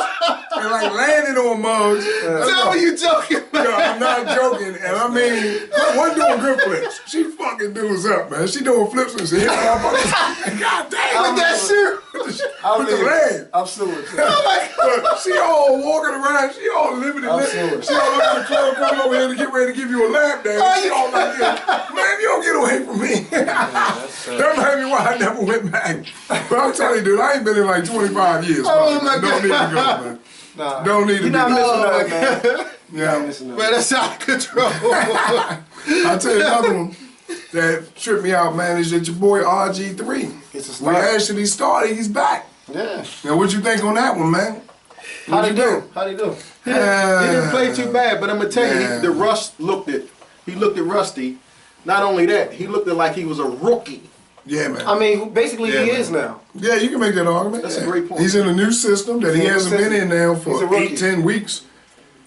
and like landing on mugs. Tell me you joking, man. Yo, I'm not joking, and I mean, one doing good flips. She fucking dudes up, man. She doing flips and she hit motherfuckers. God damn, With that shoe. with the leg. I'm suing. But she all walking around, she all living I'm it. sure. She all over the club coming over here to get ready to give you a lap dance. She all like this. Man, you don't get away from me. That might be why I never went back. But I'm telling you, dude, I ain't been in like 25 years. Oh, bro. my Don't need to go, man. Nah. Don't need to You're be not there. missing nothing, man. Yeah. Missing Man, nothing. that's out of control. I'll tell you another one that tripped me out, man, is that your boy RG3. It's a We start. actually started, he's back. Yeah. Now, what you think on that one, man? How'd he do? How'd he do? He didn't play too bad, but I'm gonna tell Yeah. you, the Russ looked at. He looked at Rusty. Not only that, he looked at like he was a rookie. Yeah, man. I mean, basically Yeah, he man. is now. Yeah, you can make that argument. That's a yeah. great point. He's in a new system that he He's in a hasn't been in now He's a for rookie. 8-10 weeks.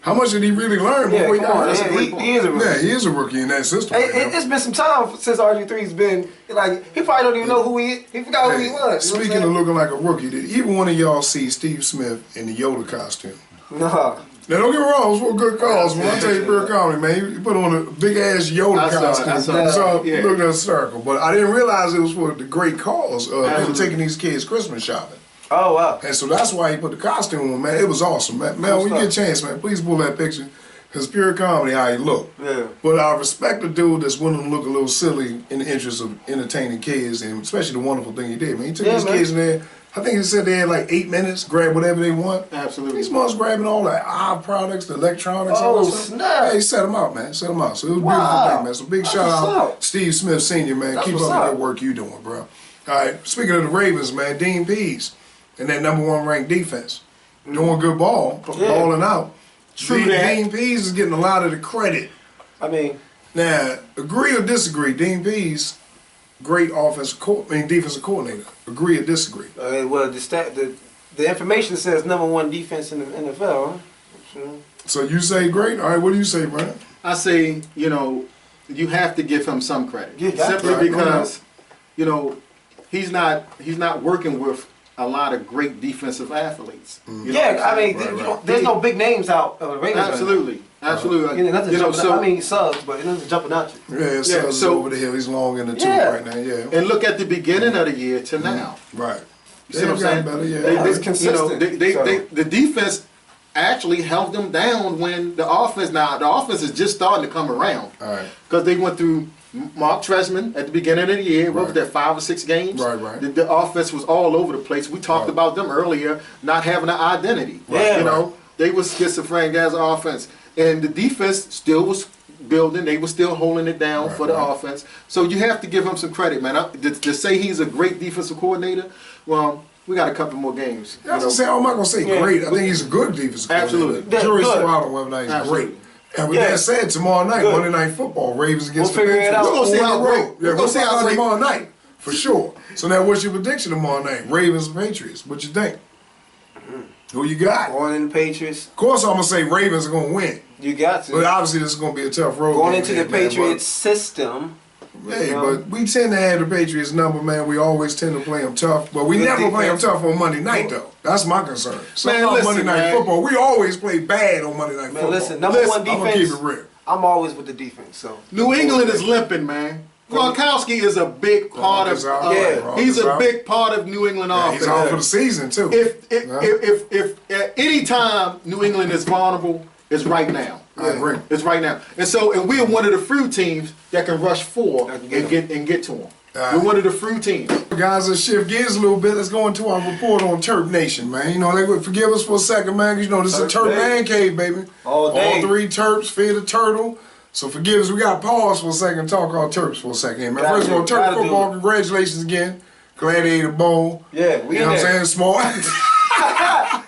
How much did he really learn Yeah, before he come on. got That's a Yeah, great he point. is a rookie. Yeah, he is a rookie in that system. Right now. It's been some time since RG3's been like he probably don't even know who he is. He forgot who he Hey, was. speaking of looking like a rookie, did either one of y'all see Steve Smith in the Yoda costume? Nah. Now don't get me wrong, it was for a good cause. When I tell you pure comedy, man, he put on a big ass Yoda I saw it, costume. I saw it. So Yeah. looked hysterical. But I didn't realize it was for the great cause of them Absolutely. taking these kids Christmas shopping. Oh wow. And so that's why he put the costume on, man. It was awesome, man. Man, when you get a chance, man, please pull that picture. Cause pure comedy how he looked. Yeah. But I respect the dude that's willing to look a little silly in the interest of entertaining kids, and especially the wonderful thing he did, man. He took Yeah, his man. kids in there. I think he said they had like 8 minutes, grab whatever they want. Absolutely. These moms grabbing all the eye products, the electronics, Oh, all that stuff. snap. Yeah, he set them out, man. Set them out. So it was a Wow. beautiful thing, man. So big That's shout what's out up. Steve Smith Sr., man. That's Keep up what's the up. good work you doing, bro. All right, speaking of the Ravens, man, Dean Pease and that #1 ranked defense. Doing good ball, Yeah. balling out. True that. Dean Pease is getting a lot of the credit. I mean, Now, agree or disagree, Dean Pease, great defensive coordinator. Agree or disagree? well, the information says #1 defense in the NFL. Huh? Sure. So you say great? All right, what do you say, Brian? I say, you have to give him some credit. You got Simply to. because, he's not working with a lot of great defensive athletes. You know what Yeah, I'm I saying? mean, Right. there's no big names out of the Ravens. right now. Absolutely. Absolutely. Nothing jumping out. I mean, subs, but nothing jumping out. Yeah, so so- over the hill. He's long in the tooth Yeah. right now. Yeah, And look at the beginning of the year to now. right. You see what I'm saying? Better, yeah. It's consistent, so. The defense actually held them down when the offense is just starting to come around. All right. Because they went through Mark Trestman at the beginning of the year. What was Right. that, 5 or 6 games? Right. The offense was all over the place. We talked Right. about them earlier, not having an identity. Yeah. You know, They was schizophrenic as an offense, and the defense still was building. They were still holding it down for the offense. So you have to give him some credit, man. To say he's a great defensive coordinator, well, we got a couple more games. I was gonna say, I'm not gonna say great. I think he's a good defensive coordinator. Absolutely. The jury's Good. still out on whether or not he's Absolutely. great. And with that said, tomorrow night, Good. Monday Night Football, Ravens against We'll the figure it Patriots. out. We're gonna see On how the great. road. We're Yeah, gonna we'll see find how out great. tomorrow night for sure. So now, what's your prediction tomorrow night? Ravens and Patriots. What you think? Who you got? Going in the Patriots, Of course, I'm gonna say Ravens are gonna win, you got to. but obviously this is gonna be a tough road. Going game, into the man, Patriots system. but, hey, but we tend to have the Patriots number, man. We always tend to play them tough, but we Good never play them defense. tough on Monday night, though. That's my concern. Somehow listen, Monday Night man. Football, we always play bad on Monday Night Man, Football. listen, number one I'm gonna defense. keep it real. I'm always with the defense. So New England is limping, man. Gronkowski is a big part of. Gronk is out. Yeah. Gronk He's is a out. big part of New England Yeah, offense. he's out for the season too. If at any time New England is vulnerable, it's right now. I agree. It's right now. And we're one of the few teams that can rush four That and can get get to them. Right. We're one of the few teams. Guys, let's shift gears a little bit. Let's go into our report on Terp Nation, man. You know, they would forgive us for a second, man. 'Cause you know, this is a Terp Terp day. man cave, baby. All day. All three Terps, feed the turtle. So forgive us. We got to pause for a second and talk about Terps for a second, man. Gotta First of all, do- Terp gotta do football, it. congratulations again. Gladiator Bowl. Yeah, we You know in what I'm there. saying? Small.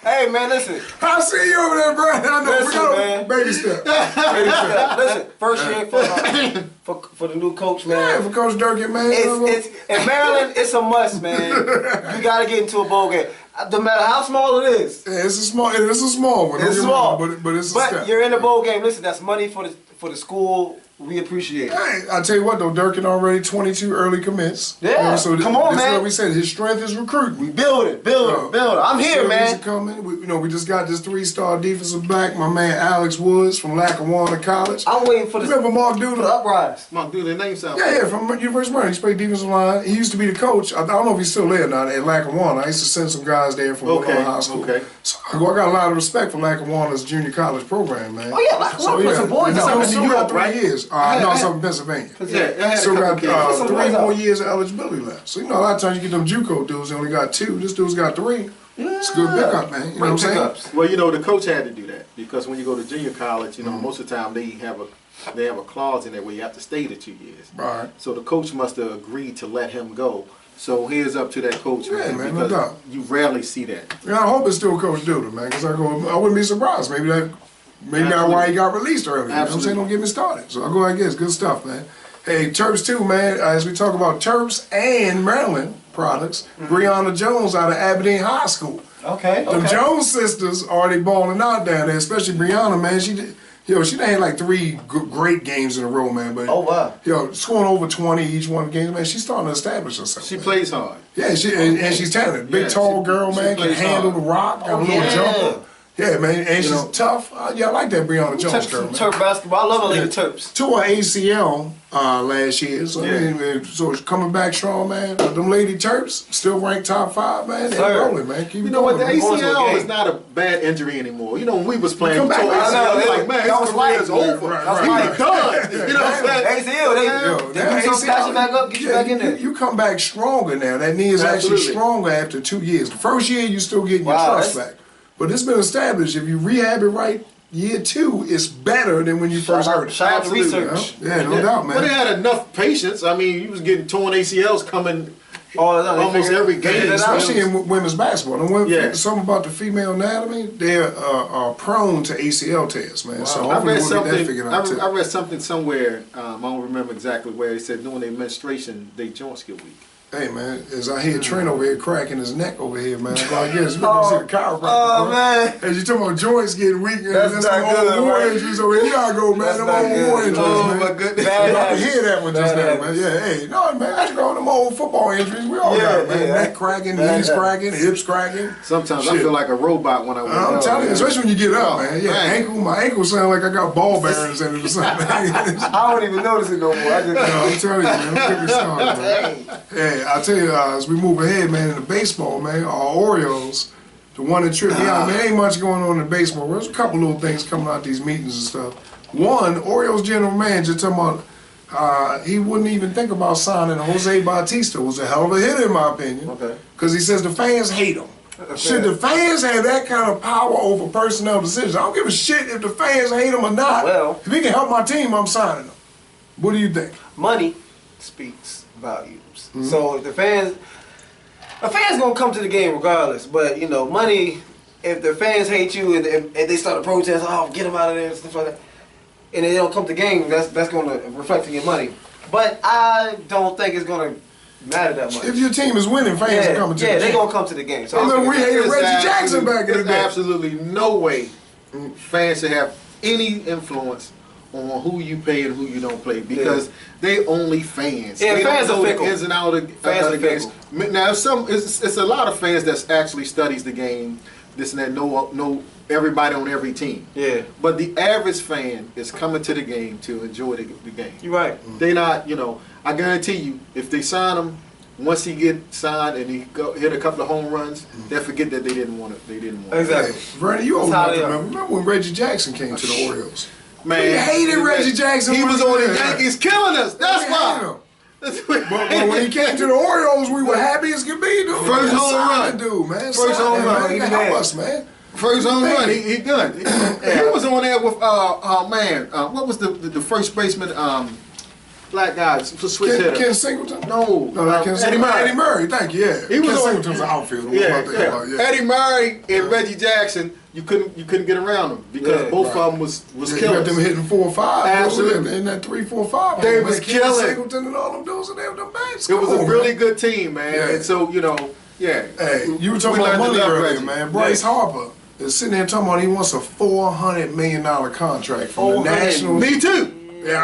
Hey man, listen. I see you over there, bro. I know. Listen, We got man. baby step. Baby step. Listen, first year for the new coach, Yeah, man. for Coach Durkin, man. It's in Maryland. It's a must, man. You gotta get into a bowl game, no matter how small it is. Yeah, it's a small one. It's don't get me small, wrong, but it's a step. you're in the bowl game. Listen, that's money for the school. We appreciate it. Hey, I tell you what though, Durkin already 22 early commits. Yeah, You know, so come on, this is man. what we said. His strength is recruiting. We building. I'm here, Facilities man. are coming. We just got this 3-star defensive back, my man Alex Woods from Lackawanna College. I'm waiting for the Remember Mark Doodle? uprise. Mark, dude, their name sounds. Yeah, from University of Maryland. He played defensive line. He used to be the coach. I don't know if he's still there now at Lackawanna. I used to send some guys there from Woodlawn High School. okay. So I got a lot of respect for Lackawanna's junior college program, man. Oh, yeah, Lackawanna put some boys And out. you got 3 right? years. No, it's up in Pennsylvania. Yeah, I had Still a couple got kids. Some 3 boys more out. years of eligibility left. So, you know, a lot of times you get them JUCO dudes, they only got 2. This dude's got 3. It's a good pickup, man. You know what I'm saying? Pickups. Well, you know, the coach had to do that because when you go to junior college, you know, most of the time they have a clause in there where you have to stay the 2 years. Right. So the coach must have agreed to let him go. So here's up to that coach, Yeah, man, no because doubt. you rarely see that. Yeah, I hope it's still Coach Doodle, man, because I wouldn't be surprised. Maybe that's why he got released early. You know what I'm saying? Absolutely. Don't get me started. So I go like this. Good stuff, man. Hey, Terps too, man. As we talk about Terps and Maryland products, Breonna Jones out of Aberdeen High School. Okay. The Jones sisters already balling out down there, especially Breonna, man. She done had like 3 great games in a row, man. But Oh, wow. scoring over 20 each one of the games, man. She's starting to establish herself. She man. plays hard. Yeah, and she's talented. Big, Yeah, tall she- girl, she man. Can plays handle hard. the rock. Got a little yeah. jumper. Yeah, man. And she's know- tough. Yeah, I like that Breonna Jones Touch girl, some man. Terp basketball. I love a Lady Terps. Tore her ACL last year. So, Yeah. I mean, so it's coming back strong, man. Them Lady Terps still ranked top 5, man. They're Sir. rolling, man. Keep You it know what? The going, man. going to a ACL game. is not a bad injury anymore. You know, when we was playing, come we back. tore I ACL. know, It's like, man, that his was career light. is over. Right, That's right. He's done. You know what I'm saying? ACL, they Yo, do something, patch it back up, get you back in there. You come back stronger now. That knee is actually Absolutely. stronger after 2 years. The first year, you still getting your Wow, trust that's- back. But it's been established. If you rehab it right, year 2 is better than when you first heard it. Shout out to Absolutely, research. Yeah, no doubt, But they man. had enough patience. I mean, you was getting torn ACLs coming Oh, no, they almost figured- every figured game. it out. Especially in women's basketball. And when Yeah. something about the female anatomy, they're prone to ACL tears, man. So I hopefully read we'll get that something. figured out too. I read something somewhere. I don't remember exactly where. They said during their menstruation, their joints get weak. Hey man, as I hear Trent over here cracking his neck over here, man. I go, I guess we gonna see the chiropractor. Oh, bro. man. As you talking about joints getting weak, That's that's not some good, old war right? injuries over here. You gotta go, man. That's Them not old good. war injuries, Oh, man. my goodness. Bad I can habits. hear that one just Bad now, man. habits. Yeah, hey, no, man, I go them old football injuries. We all got it, man. yeah. Neck cracking, Bad knees habits. cracking, hips cracking. Sometimes I Shit. feel like a robot when I wake up. I'm telling you, man. especially when you get up, Oh, man. Yeah, man. my ankle sound like I got ball bearings in it or something. I don't even notice it no more. I just. I'm telling you, man. Don't get me started, man. Hey, I'll tell you, as we move ahead, man, in the baseball, man, our Orioles, the one that tripped me out, man, ain't much going on in baseball. There's a couple little things coming out these meetings and stuff. One, Orioles general manager talking about he wouldn't even think about signing Jose Bautista, who's a hell of a hitter in my opinion. Okay. Because he says the fans hate him. Should the fans have that kind of power over personnel decisions? I don't give a shit if the fans hate him or not. Well, if he can help my team, I'm signing him. What do you think? money speaks volumes. So if the fans gonna come to the game regardless. But you know, money. If the fans hate you and they start to protest, oh, get them out of there and stuff like that, and they don't come to the game, that's gonna reflect in your money. But I don't think it's gonna matter that much. If your team is winning, fans are coming to the game. they're gonna come to the game. So I mean, we hated There's Reggie Jackson back in the There's day. absolutely no way fans should have any influence on who you pay and who you don't play because they only fans. Yeah, they fans don't are know fickle. the ins and outs of Fans the are games. fickle. Now, it's a lot of fans that actually studies the game, this and that, know everybody on every team. Yeah. But the average fan is coming to the game to enjoy the game. You're right. They not, I guarantee you, if they sign him, once he get signed and he hit a couple of home runs, they'll forget that they didn't want it. They didn't want Exactly. Hey, Vernon, you old That's how enough to they are. remember when Reggie Jackson came to the Orioles? it. Man, We hated Reggie Jackson. He when was he on the was there. Yankees killing us. That's We why. hated him. That's why. But when he came to the Orioles, we were happy as could be, dude. First Man, home sign run. the dude, man. First Sign home him, run. man. He Help mad. us, man. First home run, Baby. he done. He was on there with what was the first baseman? Black guy, switch hitter. Ken Singleton? No, not Ken Eddie Singleton. Murray. Eddie Murray, thank you. Yeah, He was Ken on- Singleton's an outfielder. What am I Yeah, thinking about? yeah. Eddie Murray and Reggie Jackson, you couldn't get around them because Yeah, both right. of them was Yeah, you got killers. them hitting 4 or 5. Absolutely. In that 3, 4, 5. They man. was Ken killing. Singleton and all them dudes and them bats. It was Come a on, really man. good team, man. Yeah. And so yeah. Hey, you were talking We about learned to money love earlier, Reggie. man. Bryce Yeah. Harper is sitting there talking about he wants a $400 million contract from the 400. Nationals. Me too. Yeah,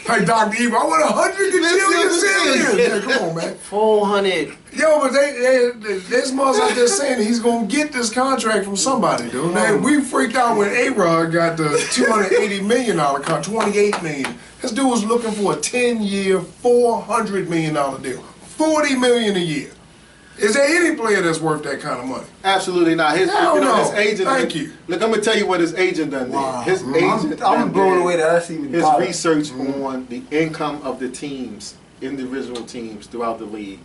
like Dr. Evil, I want 100 gajillion. Yeah, come on, man. 400. Yo, but this mother's out there saying he's gonna get this contract from somebody, dude. Now, we freaked out when A-Rod got the $280 million contract, $28 million. This dude was looking for a 10-year, $400 million deal, $40 million a year. Is there any player that's worth that kind of money? Absolutely not. His, Hell no. his agent. Thank you. Look, I'm gonna tell you what his agent done Wow. did. His agent. I'm done blown did away that that's even his possible. research on the income of the teams, individual teams throughout the league,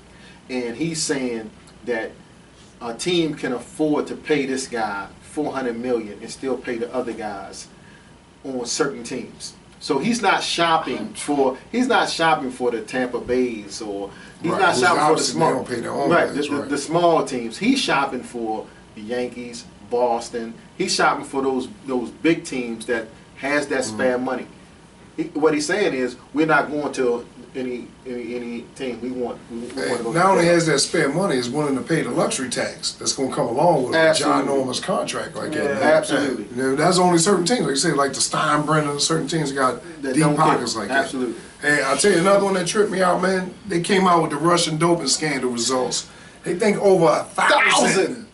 and he's saying that a team can afford to pay this guy $400 million and still pay the other guys on certain teams. So he's not shopping for the Tampa Bays or he's Right, not which shopping for the obviously they small don't pay their own right, guys, the, right. the small teams. He's shopping for the Yankees, Boston. He's shopping for those big teams that has that spare money. What he's saying is we're not going to any team. We want to go. Not only has that spare money, is willing to pay the luxury tax that's going to come along with a Absolutely. ginormous contract like that. Yeah, man. absolutely. You know, that's only certain teams, like you say, like the Steinbrenner. Certain teams got That deep don't pockets care. like that. Absolutely. Hey, I'll tell you another one that tripped me out, man. They came out with the Russian doping scandal results. They think over 1,000.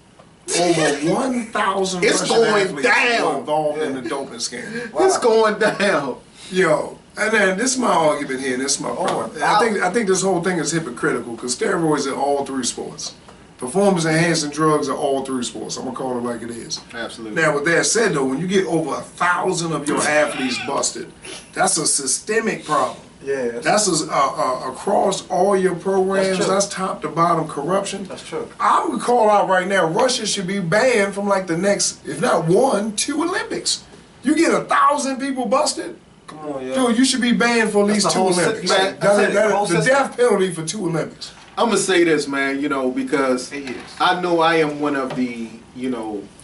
Over 1,000 It's Russian going athletes down. were involved in the doping scandal. It's going down. Yo, and then this is my argument here, and this is my problem. I think this whole thing is hypocritical because steroids are all through sports. Performance enhancing drugs are all through sports. I'm gonna call it like it is. Absolutely. Now, with that said, though, when you get over 1,000 of your athletes busted, that's a systemic problem. Yeah, That's across all your programs. That's true. That's top to bottom corruption. That's true. I'm gonna call out right now. Russia should be banned from like the next, if not 1, 2 Olympics. You get 1,000 people busted. Come on, yeah. Dude, you should be banned for at least the 2 whole Olympics. system, man. That's it, the whole The system. death penalty for 2 Olympics. I'm gonna say this, man. Because 8 years. I know I am one of the.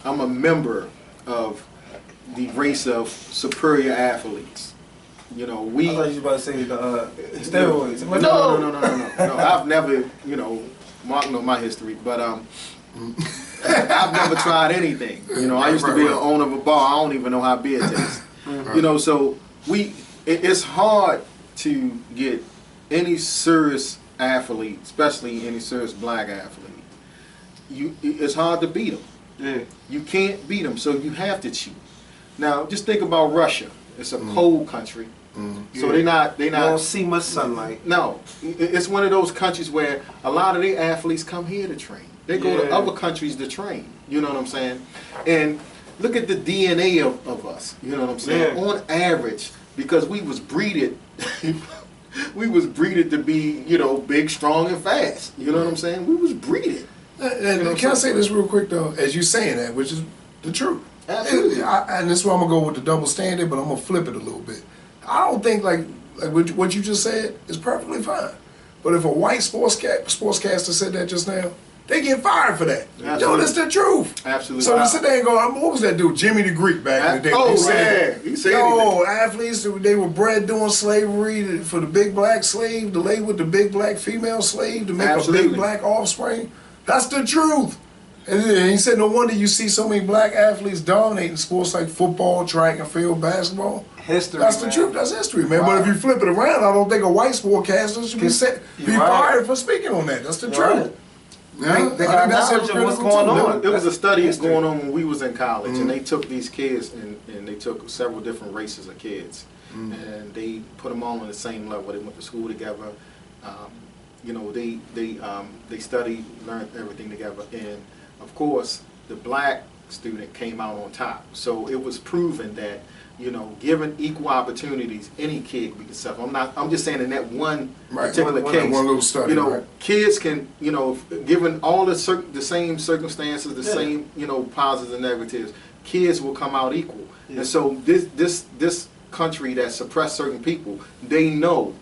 I'm a member of the race of superior athletes. We. I thought you was about to say the steroids. I'm No, like, no. I've never, Mark know my history, but I've never tried anything. I used to be an owner of a bar. I don't even know how beer tastes. So it's hard to get any serious athlete, especially any serious black athlete. It's hard to beat them. yeah. You can't beat them, so you have to cheat. Now, just think about Russia. It's a cold country, so they not. You don't see much sunlight. No, it's one of those countries where a lot of their athletes come here to train. They go to Yeah. other countries to train. You know what I'm saying? And look at the DNA of us. You know what I'm saying? Yeah. On average, because we was breeded, we was breeded to be, big, strong, and fast. You know what I'm saying? We was breeded. And can I say this real quick though? As you saying that, which is the truth. Absolutely. And this is why I'm gonna go with the double standard, but I'm gonna flip it a little bit. I don't think like what you just said is perfectly fine. But if a white sportscaster said that just now, they get fired for that. Absolutely. Yo, that's the truth. Absolutely. So to sit there and go, what was that dude, Jimmy the Greek back in the day? Oh, He said, yeah. He said yo, athletes, they were bred doing slavery for the big black slave to lay with the big black female slave to make a Absolutely. big black offspring. That's the truth. And he said, no wonder you see so many black athletes dominating sports like football, track and field, basketball. History, That's the man. truth. That's history, man. But if you flip it around, I don't think a white sportcaster should be You're right. fired for speaking on that. That's the You're truth. right. Yeah, They I got think that's knowledge of what's hypocritical going too. on. It was a study History. going on when we was in college, and they took these kids and they took several different races of kids, and they put them all on the same level. They went to school together. You know, they studied, learned everything together, and of course, the black student came out on top. So it was proven that, you know, given equal opportunities, any kid can be successful. I'm just saying in that one Right, particular one case, little study, you know, right. kids can, you know, given all the same circumstances, the Yeah. same, you know, positives and negatives, kids will come out equal. Yeah. And so this country that suppressed certain people, they know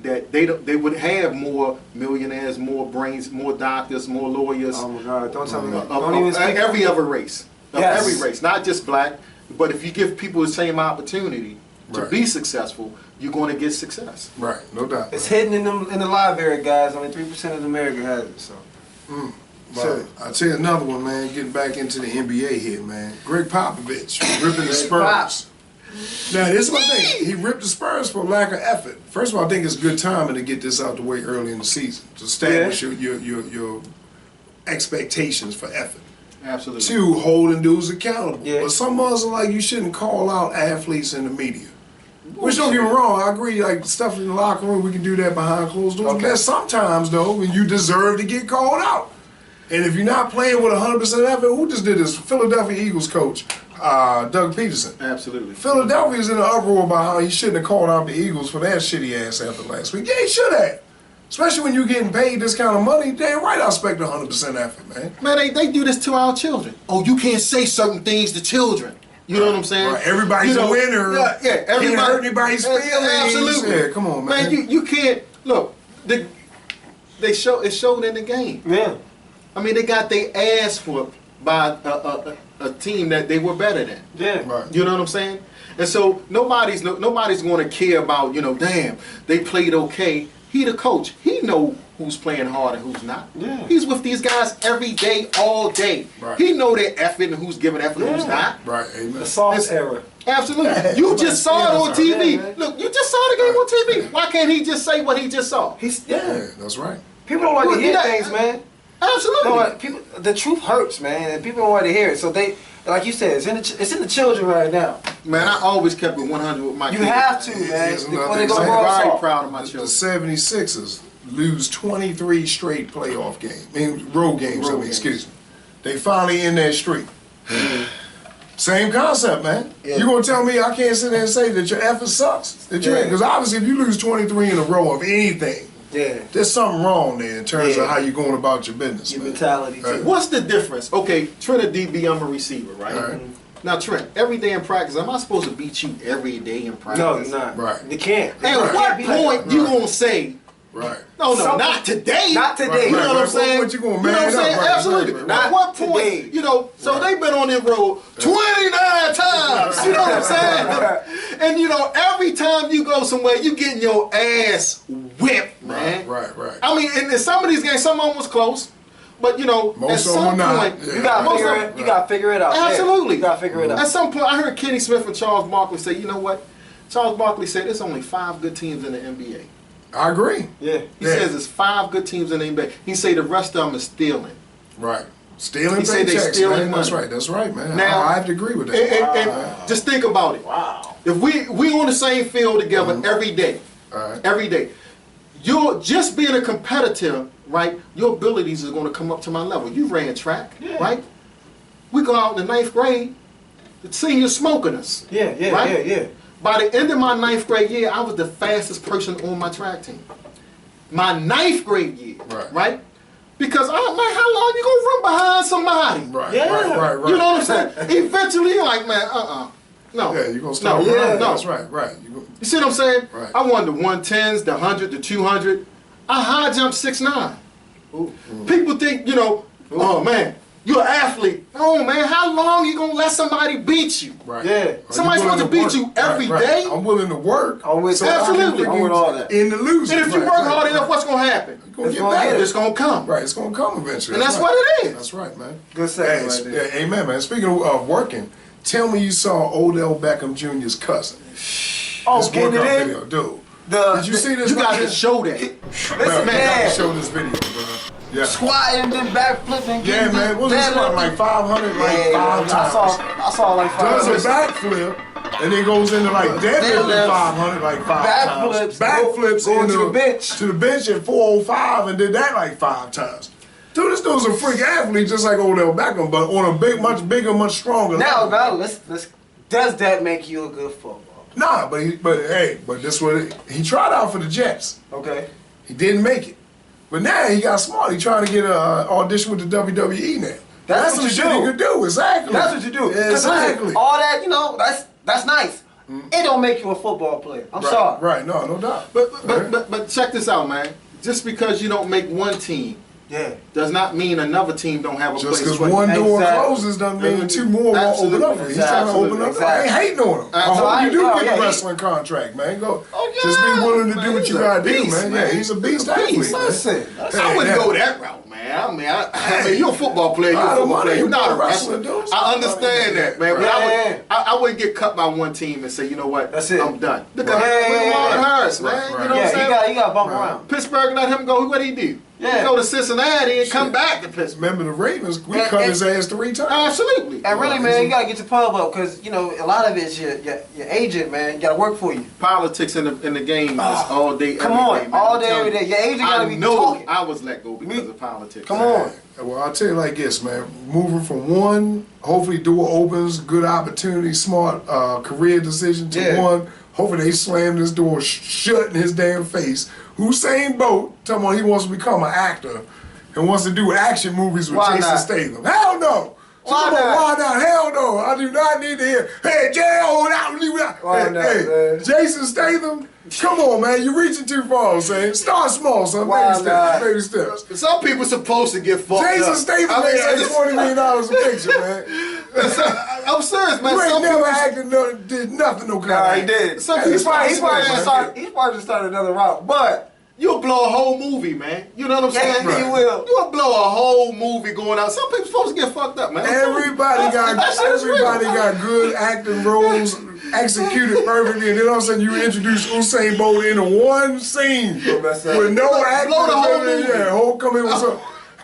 that they would have more millionaires, more brains, more doctors, more lawyers. Oh my God! Don't tell me. of Don't even speak. every other race, of Yes. every race, not just black. But if you give people the same opportunity to Right. be successful, you're going to get success. Right, no doubt. It's hidden in the library, guys. Only 3% of America has it. So. But I'll tell you another one, man, getting back into the NBA here, man. Greg Popovich ripping the Spurs. Now, this is my thing. He ripped the Spurs for lack of effort. First of all, I think it's good timing to get this out the way early in the season to establish your expectations for effort. Absolutely. Two, holding dudes accountable. Yeah. But some of us are like, you shouldn't call out athletes in the media. Which don't get me wrong, I agree, like stuff in the locker room, we can do that behind closed doors. But Okay. there's sometimes though when you deserve to get called out. And if you're not playing with 100% effort, who just did this? Philadelphia Eagles coach, Doug Peterson. Absolutely. Philadelphia's in an uproar about how he shouldn't have called out the Eagles for that shitty ass effort last week. Yeah, he should have. Especially when you're getting paid this kind of money, damn right I expect 100% effort, man. Man, they do this to our children. Oh, you can't say certain things to children. You know what I'm saying? Right, everybody's a winner. Yeah, everybody. Can't hurt anybody's feelings. Absolutely. Yeah, come on, man. You can't look. It showed in the game. Yeah. I mean, they got their ass whooped by a team that they were better than. Yeah. Right. You know what I'm saying? And so nobody's going to care about, you know, damn, they played okay. He the coach. He know who's playing hard and who's not. Yeah. He's with these guys every day, all day. Right. He know their effort and who's giving effort and who's Yeah. not. Right, amen. The soft It's- era. Absolutely. You just saw it on TV. Yeah, man. Look, you just saw the game on TV. Why can't he just say what he just saw? Yeah, that's right. People don't like to Well, hear yeah. things, man. Absolutely. No, people, the truth hurts, man, and people don't want to hear it. So they, like you said, it's in the children right now. Man, I always kept it 100 with my You kids. have to, It man. is When another they go example. grow I'm very up, proud of my The children. 76ers lose 23 straight playoff games. I mean, road games, Road games. excuse me. They finally in that streak. Same concept, man. Yeah. You gonna tell me I can't sit there and say that your effort sucks? That you Yeah. Because obviously if you lose 23 in a row of anything, yeah, there's something wrong there in terms Yeah. of how you're going about your business, your man. mentality too. Right. What's the difference? Okay, Trent a DB, I'm a receiver, right? All right. Now, Trent, every day in practice, am I supposed to beat you every day in practice? No, you're not. Right. You can't. At You what can't be like point that. you gonna say, Right. no, Something- not today? Not today. Right, You know right, what I'm right. saying? What you gonna know what man I'm saying? up, right, Absolutely. right, right, right. At what point, Today. you know, so Right. they've been on this road 29 times. You know what I'm saying? And you know, every time you go somewhere, you getting your ass whipped, man. Right. I mean, in some of these games, some of them was close, but you know, Most at of them some were not. point, Yeah. You gotta most figure of it. You gotta figure it out. Absolutely. You gotta figure it At out. some point, I heard Kenny Smith and Charles Barkley say, you know what? Charles Barkley said there's only 5 good teams in the NBA. I agree. Yeah. He Yeah. says there's 5 good teams in the NBA. He say the rest of them is stealing. Right. Stealing He said they paychecks, stealing man. That's money. right. That's right, man. Now- I have to agree with that. And just think about it. Wow. If we on the same field together every day, All right. every day, you're just being a competitor, right? Your abilities is going to come up to my level. You ran track, Yeah. right? We go out in the 9th grade, the seniors smoking us. Yeah, Right? yeah. By the end of my 9th grade year, I was the fastest person on my track team. My 9th grade year, Right. right? Because I'm like, how long you gonna run behind somebody? Right, Yeah. right. You know what I'm saying? Eventually, you're like, man, no. Yeah, you're gonna start No, running. no. That's right. You see what I'm saying? Right. I won the 110s, the 100, the 200. I high jump 6'9". People think, oh man, you're an athlete. Oh man, how long you gonna let somebody beat you? Right. Yeah. Are you Somebody's willing supposed to beat work? you every Right. day? I'm willing to work. I'm with I can Absolutely. freaking I'm with all that. In the losing. And if you work hard enough, what's gonna happen? It's gonna It's get gonna better. get It's gonna come. Right, it's gonna come eventually. And that's right. what it is. That's right, man. Good segment right there. Yeah, amen, man. Speaking of working, tell me you saw Odell Beckham Jr.'s cousin. Oh, This getting workout it in? video, dude. The, Did you see this? You got right to here? show that. Listen, Man, man. I can show this video, bro. Yeah. Squatting, then backflipping. Yeah, man. What's this deadlifting. one? Like 500, like Yeah, 5 times. I saw like 5 Does a backflip, and then goes into like deadlifting Deadlifts, 500, like 5 times. backflips, Backflips going into to the bench. to the bench at 405, and did that like 5 times. Dude, this dude's a freak athlete, just like Odell Beckham, but on a much bigger, much stronger level. Now, let's. Does that make you a good football? Nah, but this what he tried out for the Jets. Okay. He didn't make it. But now he got smart. He trying to get an audition with the WWE now. That's some what you shit do. he could do. Exactly. That's what you do. 'Cause Exactly. listen, all that, that's nice. It don't make you a football player. I'm sorry. Right. No doubt. But check this out, man. Just because you don't make one team Yeah. does not mean another team don't have a Just place because for you. one door Exactly. closes doesn't mean 2 more won't Absolutely. open up. He's trying to open up. I ain't hating on him. I hope you do Absolutely. get a Yeah, wrestling contract, man. Go. Oh, yeah, Just be willing to man, do what he's you a gotta do, beast, man. man. Yeah, he's a beast He's a athlete. beast. man. Listen, I wouldn't go that route, man. I mean, you're a football player. You're I a don't football mind player. you You're not a being a wrestler, wrestler. dude. I understand that, man. But Yeah. I wouldn't get cut by one team and say, you know what? That's it. I'm done. Look Right. at Marlon Harris, man. Right, You know right. what I'm Yeah, saying? you got to bump Right. around. Pittsburgh let him go. What did he do? Yeah. He go to Cincinnati and come Shit. back to Pittsburgh. Remember the Ravens? We And- cut and- his ass 3 times. Absolutely. And really, man, you got to get your pub up because, a lot of it's your agent, man. You got to work for you. Politics in the game is all day, Come every on, day, man. all I'm day, telling every day. you. Your agent got to I be know talking. I was let go because of politics. Come on. Well, I'll tell you like this, man. Moving from one, hopefully door opens, good opportunity, smart career decision to Yeah. one. Hopefully they slam this door shut in his damn face. Usain Bolt talking about he wants to become an actor and wants to do action movies with Why Jason not? Statham. Hell no. Why Come on, not? why not? Hell no. I do not need to hear, hey, Why not, man? Jason Statham, come on, man. You're reaching too far, I'm saying. Start small, son. Why Baby not? steps. Baby steps. Some people supposed to get fucked Jason up. Statham I mean, makes like $20 million a picture, man. I'm serious, man. You ain't Some never people, acted, no, did nothing, no kind Nah, of he acting. did. Some He's people- probably man. he's probably just started another route. But, you'll blow a whole movie, man. You know what I'm saying? yeah, you will. You'll blow a whole movie going out. Some people supposed to get fucked up, man. Everybody got good acting roles executed perfectly, and then all of a sudden you introduce Usain Bolt into one scene mess up. with no acting. Blow the whole movie. Yeah, whole come in with some.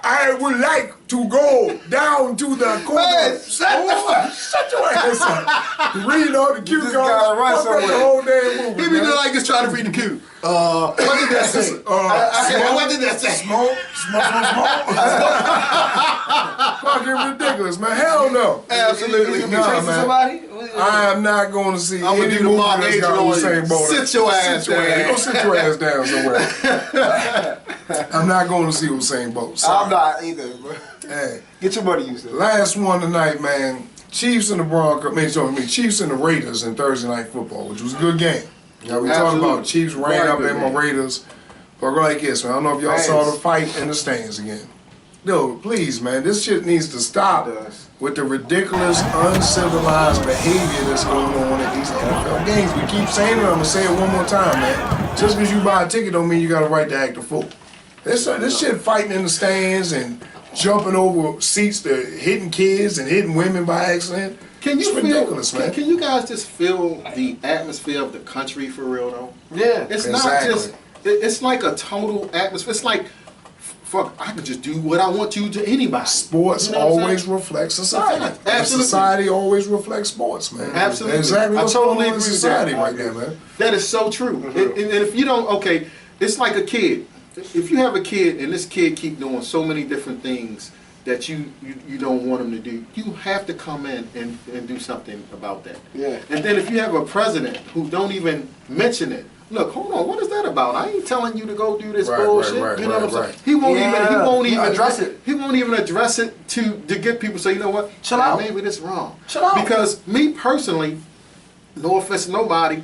I would like to go down to the corner. Man, shut your ass up. Read all the cue just cards. gotta run fuck up the somewhere. whole damn movie. He be man. doing like just trying to read the cue. What did that say? What did that say? Smoke. Fucking ridiculous, man. Hell no. Absolutely. You Nah, chasing man. somebody? I am not going to see I'ma any do the movie Mark that's got Angel on Usain you. Bolt. Sit your ass down. Go sit your ass down somewhere. I'm not going to see Usain Bolt. Sorry. I'm not either, bro. Hey, Get your money used to. last one tonight, man. Chiefs and the Broncos. Chiefs and the Raiders in Thursday Night Football, which was a good game. You know, we talking Absolutely. about Chiefs ran Very up good in my game. Raiders. But like this, man, I don't know if y'all saw the fight in the stands again. Dude, please, man, this shit needs to stop It does. with the ridiculous, uncivilized behavior that's going on at these NFL games. We keep saying it, I'm gonna say it one more time, man. Just because you buy a ticket don't mean you got a right to act a fool. This shit fighting in the stands and jumping over seats to hitting kids and hitting women by accident. Can you it's ridiculous, feel, man. Can you guys just feel the atmosphere of the country for real though? Yeah. It's Exactly. not just. It's like a total atmosphere. It's like, fuck, I could just do what I want to anybody. Sports You know what I'm always saying? reflects society. Absolutely. And society always reflects sports, man. Absolutely. Exactly I what's totally going on in agree with society that. right there, man. That is so true. And if you don't, okay, it's like a kid. If you have a kid and this kid keep doing so many different things that you don't want him to do, you have to come in and do something about that. Yeah. And then if you have a president who don't even mention it, look, hold on, what is that about? I ain't telling you to go do this Right, bullshit. right, you know what I'm right, saying? He won't even address it. He won't even address it to get people to say, you know what? Chill out. Maybe this wrong. Chill out. Because me personally, no offense to nobody,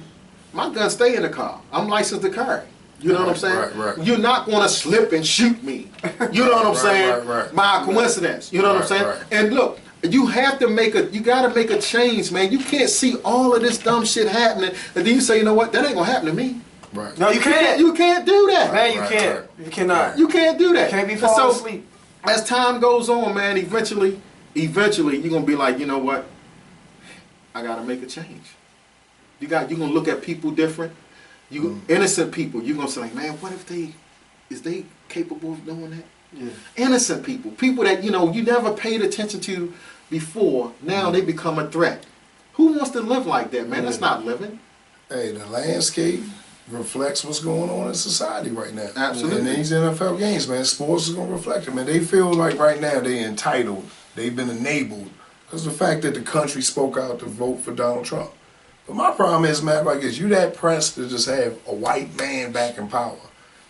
my gun stay in the car. I'm licensed to carry. You know what I'm saying? Right. You're not gonna slip and shoot me. You know what I'm saying? Right. By coincidence. You know what I'm saying? Right. And look, you gotta make a change, man. You can't see all of this dumb shit happening, and then you say, you know what? That ain't gonna happen to me. Right. No, you can't. You can't do that. Man, you Right, can't. right. You cannot. You can't do that. Can't be And falling so, asleep. as time goes on, man, eventually, you're gonna be like, you know what? I gotta make a change. You're gonna look at people different. Innocent people, you're gonna say, like, man, what if is they capable of doing that? Yeah. Innocent people that you never paid attention to before. Now they become a threat. Who wants to live like that, man? That's not living. Hey, the landscape reflects what's going on in society right now. Absolutely. And these NFL games, man, sports is gonna reflect it, man. They feel like right now they're entitled. They've been enabled because of the fact that the country spoke out to vote for Donald Trump. But my problem is, man, like, is you that pressed to just have a white man back in power?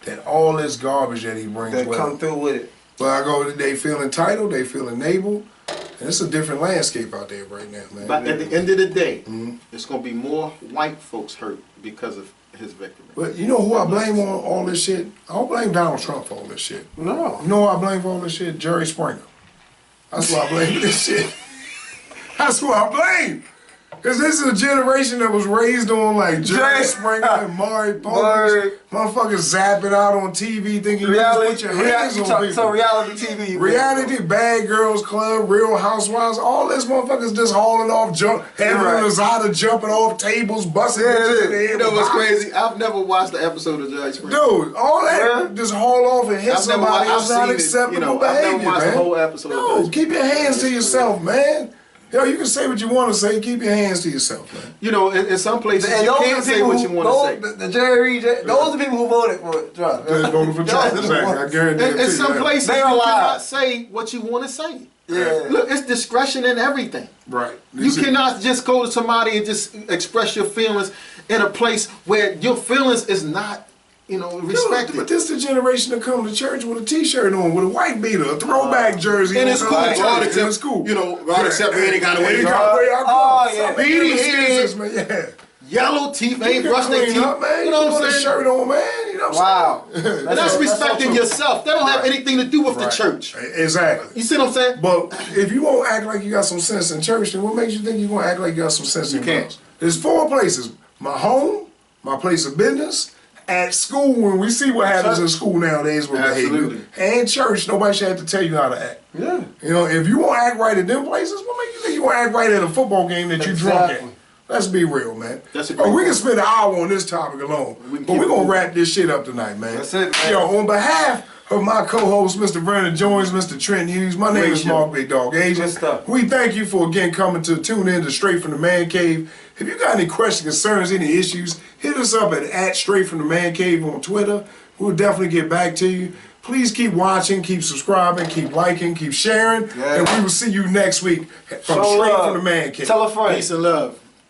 That all this garbage that he brings That with come him. through with it. But they feel entitled, they feel enabled, and it's a different landscape out there right now, man. But at the end of the day, it's gonna be more white folks hurt because of his victory. But you know who I blame on all this shit? I don't blame Donald Trump for all this shit. No. You know who I blame for all this shit? Jerry Springer. That's who I blame for this shit. That's who I blame. Because this is a generation that was raised on like Jerry Springer and Maury Povich. Motherfuckers zapping out on TV thinking you just put your hands on people. So reality TV. Reality, Bad Girls Club, Real Housewives, all this motherfuckers just hauling off, having Lazada jumping off tables, busting bitches in the head. You know with what's boxes. crazy? I've never watched the episode of Jerry Springer. Dude, all that just haul off and hit somebody is not acceptable behavior, I've never watched man. the whole episode. No, keep your hands to yourself, man. Yo, you can say what you want to say. Keep your hands to yourself, man. You know, in some places And you those can't are the say people what who- you want to say. The Jerry Reed, those are the people who voted for Trump. They voted for Trump, Those are the exactly. I ones. guarantee it. In some places They you are cannot alive. say what you want to say. Yeah. Look, it's discretion in everything. Right. You cannot just go to somebody and just express your feelings in a place where your feelings is not, respected. But this the generation that come to church with a t-shirt on, with a white beater, a throwback jersey. And on it's the cool. church. God And it's cool. God accept me, ain't gotta wear Ain't your gotta wear your clothes. yeah. Some Beady excuses, head. man. Yeah. Yellow teeth, ain't You brushed can their clean teeth. up, man. You know what put I'm a saying? shirt on, man. You know what I'm Wow. saying? That's respecting so yourself. That don't have anything to do with the Right. church. Exactly. You see what I'm saying? But if you won't act like you got some sense in church, then what makes you think you're going to act like you got some sense in can't. church? There's 4 places. My home, my place of business, at school, when we see what happens in school nowadays with Absolutely. behavior, and church, nobody should have to tell you how to act. Yeah. You know, if you won't act right at them places, what makes you think you won't act right at a football game that you drunk at? Exactly. Let's be real, man. That's a great we can point. spend an hour on this topic alone, We can but keep we're it going to moving. wrap this shit up tonight, man. That's it, man. Yo, on behalf of my co-host, Mr. Vernon Jones, Mr. Trent Hughes, my name Great is show. Mark Big Dog Good Agent. stuff. We thank you for again coming to tune in to Straight from the Man Cave. If you got any questions, concerns, any issues, hit us up at Straight from the Man Cave on Twitter. We'll definitely get back to you. Please keep watching, keep subscribing, keep liking, keep sharing, Yeah. and we will see you next week from Show Straight love. from the Man Cave. Tell a friend. Peace and love.